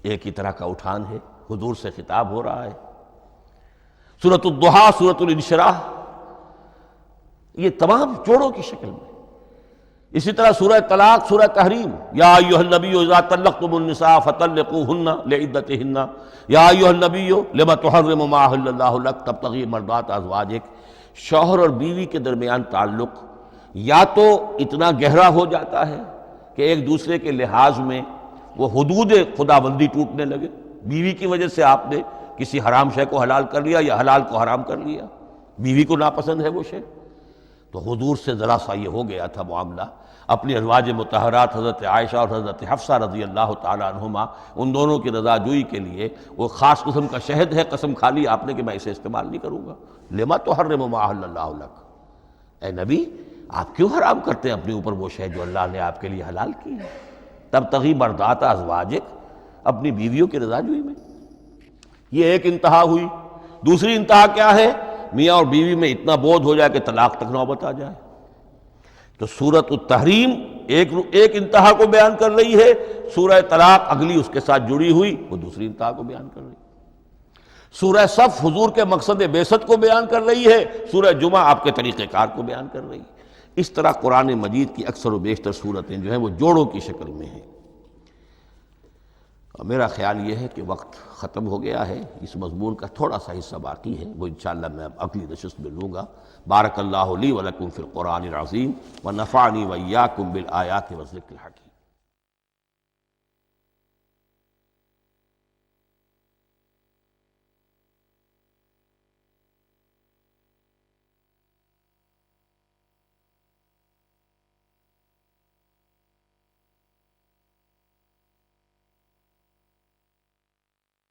ایک ہی طرح کا اٹھان ہے، حضور سے خطاب ہو رہا ہے۔ سورۃ الضحیٰ، سورۃ الانشراح، یہ تمام جوڑوں کی شکل میں۔ اسی طرح سورہ طلاق، سورہ تحریم، یا ایھا النبی اذا طلقتم النساء فطلقوہن لعدتہن یا ایھا النبی لم تحرم ما احل اللہ لک تبتغی مرضات ازواجک۔ شوہر اور بیوی کے درمیان تعلق یا تو اتنا گہرا ہو جاتا ہے کہ ایک دوسرے کے لحاظ میں وہ حدود خداوندی ٹوٹنے لگے، بیوی کی وجہ سے آپ نے کسی حرام شے کو حلال کر لیا یا حلال کو حرام کر لیا، بیوی کو ناپسند ہے وہ شے، تو حضور سے ذرا سا یہ ہو گیا تھا معاملہ۔ اپنی ازواج مطہرات حضرت عائشہ اور حضرت حفصہ رضی اللہ تعالیٰ عنہما، ان دونوں کی رضا جوئی کے لیے وہ خاص قسم کا شہد ہے، قسم کھا لی آپ نے کہ میں اسے استعمال نہیں کروں گا۔ لما تحرم ما احل اللہ لک، اے نبی آپ کیوں حرام کرتے ہیں اپنے اوپر وہ شے جو اللہ نے آپ کے لیے حلال کی ہے؟ تبتغی مرضات ازواجک، اپنی بیویوں کی رضا جوئی میں۔ یہ ایک انتہا ہوئی۔ دوسری انتہا کیا ہے؟ میاں اور بیوی میں اتنا بودھ ہو جائے کہ طلاق تک نوبت آ جائے۔ تو سورۃ التحریم ایک انتہا کو بیان کر رہی ہے، سورہ طلاق اگلی اس کے ساتھ جڑی ہوئی وہ دوسری انتہا کو بیان کر رہی ہے۔ سورہ صف حضور کے مقصد بعثت کو بیان کر رہی ہے، سورہ جمعہ آپ کے طریقہ کار کو بیان کر رہی ہے۔ اس طرح قرآن مجید کی اکثر و بیشتر صورتیں جو ہیں وہ جوڑوں کی شکل میں ہیں۔ اور میرا خیال یہ ہے کہ وقت ختم ہو گیا ہے، اس مضمون کا تھوڑا سا حصہ باقی ہے، وہ انشاءاللہ میں اگلی نشست میں لوں گا۔ بارک اللہ لی ولکم فی القرآن العظیم ونفعنی وإیاکم بالآیات والذکر الحکیم۔